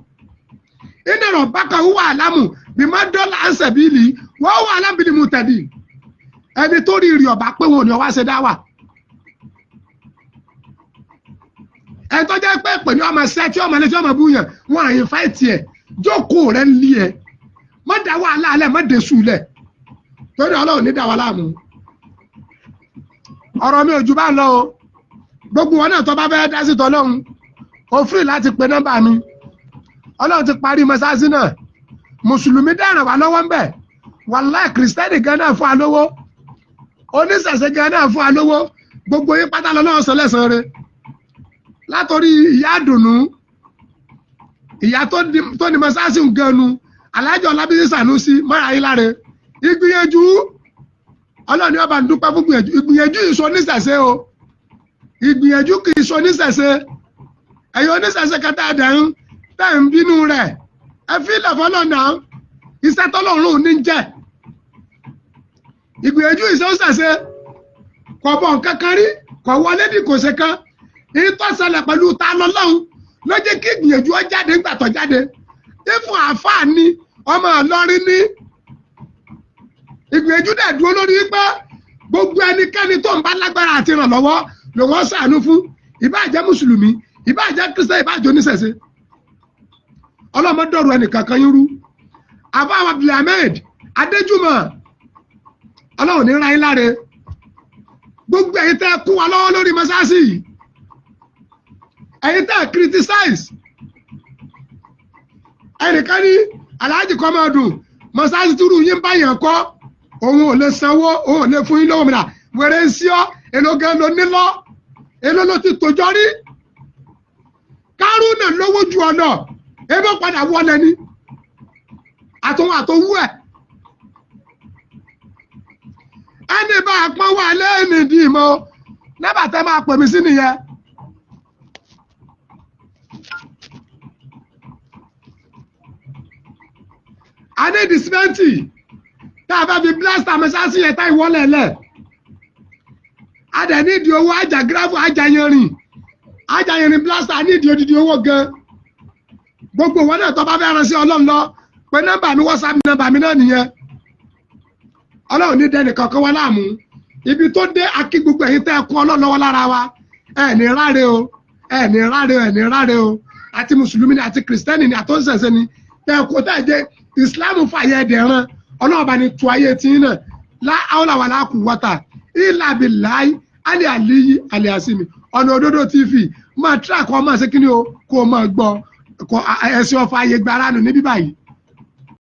iná rọ̀bákà wúwà àlámù bí má dọ́là ànsẹ̀ bílì wọ́n wà alábìlì mú tẹ̀lé ẹni tó rí rí ọba pé wọn ò ní ọwá ṣe dáwà ẹni tó jẹ́ pé pè ní ọmọ ṣẹ́ tí ọmọ ilé tí ọmọ búyàn wọn àyè fáìtì ẹ̀ jókòó rẹ̀ ń lé ẹ̀ má dá wàhálà alẹ́ má dé sùúlẹ̀ torí Ọlọ́run ní dá wa láàmú ọ̀rọ̀ mi ò jù bá lọ o gbogbo wọn náà tó bá fẹ́ dá sí tọ́lọ́run ó free láti pe nọ́mbà mi Ọlọ́run ti parí mọ́sáàsì náà mùsùlùmí dáràn wá lọ́wọ́ ń bẹ̀ wàláì kìrìsìtẹ́nì gan náà fún alówó oníṣẹ̀ṣe gan náà fún alówó gbogbo yín pátá lọ́wọ́ sọ lẹ́sàn-án rẹ̀ látòrí ìyá àdùnnú ìyá tó ní mọ́sáàsì ń gẹnu alájọ Ọlábísí Sànúsí mọ́ra yín láre ìgbìyànjú Ọlọ́run ni ọba ń dúpẹ́ fún ìgbìyànjú ìsọ oníṣẹ̀ṣe o ìgbìyànjú kì í sọ oníṣẹ̀ṣe ẹ̀yin oníṣẹ̀ṣe kẹta ẹ̀dẹ̀rún tẹ̀ ń bínú rẹ̀ ẹ fi ilẹ̀ fọlọ́nà iṣẹ́ tọ́lọ́run ní jẹ́ ìgbìyànjú ìsọ oníṣẹ̀ṣe kò bọ̀ kankan rí kò wọlé ní kò ṣe kan ìtọ́sẹ̀lẹ̀ pẹ̀lú ta lọ́lọ́run ló jẹ́ kí ìgbìyànjú ọ jáde ńgbà tó jáde ìfún àáfàá ni ọmọ Ìlọrin ní ìgbìyànjú dẹ̀ dúró lórí pé gbogbo ẹnikẹ́ni tó ń bá lágbára àti ìrànlọ́wọ́ ló wọ́n ṣàánú fún ìbá jẹ́ mùsùlùmí ìbá jẹ́ kírísítẹ́ ìbá jẹ́ oníṣẹ̀ṣe ọlọ́mọdọ́rù ẹnìkankan yín rú àbá Abdulhamid Adéjùmọ̀ Ọlọ́run ní ra yín láre gbogbo ẹ̀yin tẹ́ kún wa lọ́wọ́ lórí mọ́sáàsì yìí ẹ̀yin tẹ́ criticize ẹnìkan ní Alhaji Kọ́mọdún mọ́sáàsì túrú yín bá yàn kọ́ òun ò lè sanwó òun ò lè fún yín lọ́wọ́ mìíràn wẹ̀rẹ̀ ń sí ọ́ èlò gan ló nílọ́ èlò ló ti tòjọ́ rí Kárúnà lówó ju ọ̀nà ebó padà wọlé ní àtòun àtòwú ẹ̀ ẹni bá a pọ́n wà lẹ́ẹ̀mí dì mọ́ lẹ́bàtẹ́ máa pè mí sí nìyẹn. a ní dìsímẹ́ǹtì tá a bá fi blast àmọ́sáàsì yẹn tá ìwọ́lẹ̀ lẹ̀ a dẹ̀ nídìí owó àjà gíráfù àjà yanrìn blast a nídìí odidi owó gan gbogbo wọn náà tó bá fẹ́ ránṣẹ́ Ọlọ́run lọ pé nọ́mbà mi WhatsApp nọ́mbà mi náà nìyẹn Ọlọ́run ní dẹ́nì kankan wá láàmú ibi tó dé akí gbogbo ẹ̀yin tẹ́ ẹ kún Ọlọ́run lọ́wọ́ lára wa ẹ̀ ní ráre o ẹ̀ ní ráre o ẹ̀ ní ráre o àti mùsùlùmí ni àti kìrìsìtẹ́nì ni àtọ́nsẹ̀sẹ̀ ni tẹ́ ẹ kó tẹ́ ẹ jẹ́ ìsìláàmù fàyẹ ẹ̀dẹ̀ ran Ọlọ́run bá ní tu ayé tí náà láàwọ̀là wà láàkú wọ́tà ìlàbí láì alẹ́ àlíyí alẹ́ àsìmì ọ̀nà òdodo TV máa tíráàkì ọmọ ṣe kí ni o kó o máa gbọ́ ẹ̀sìn ọ̀fà ayé gbára nù níbí báyìí.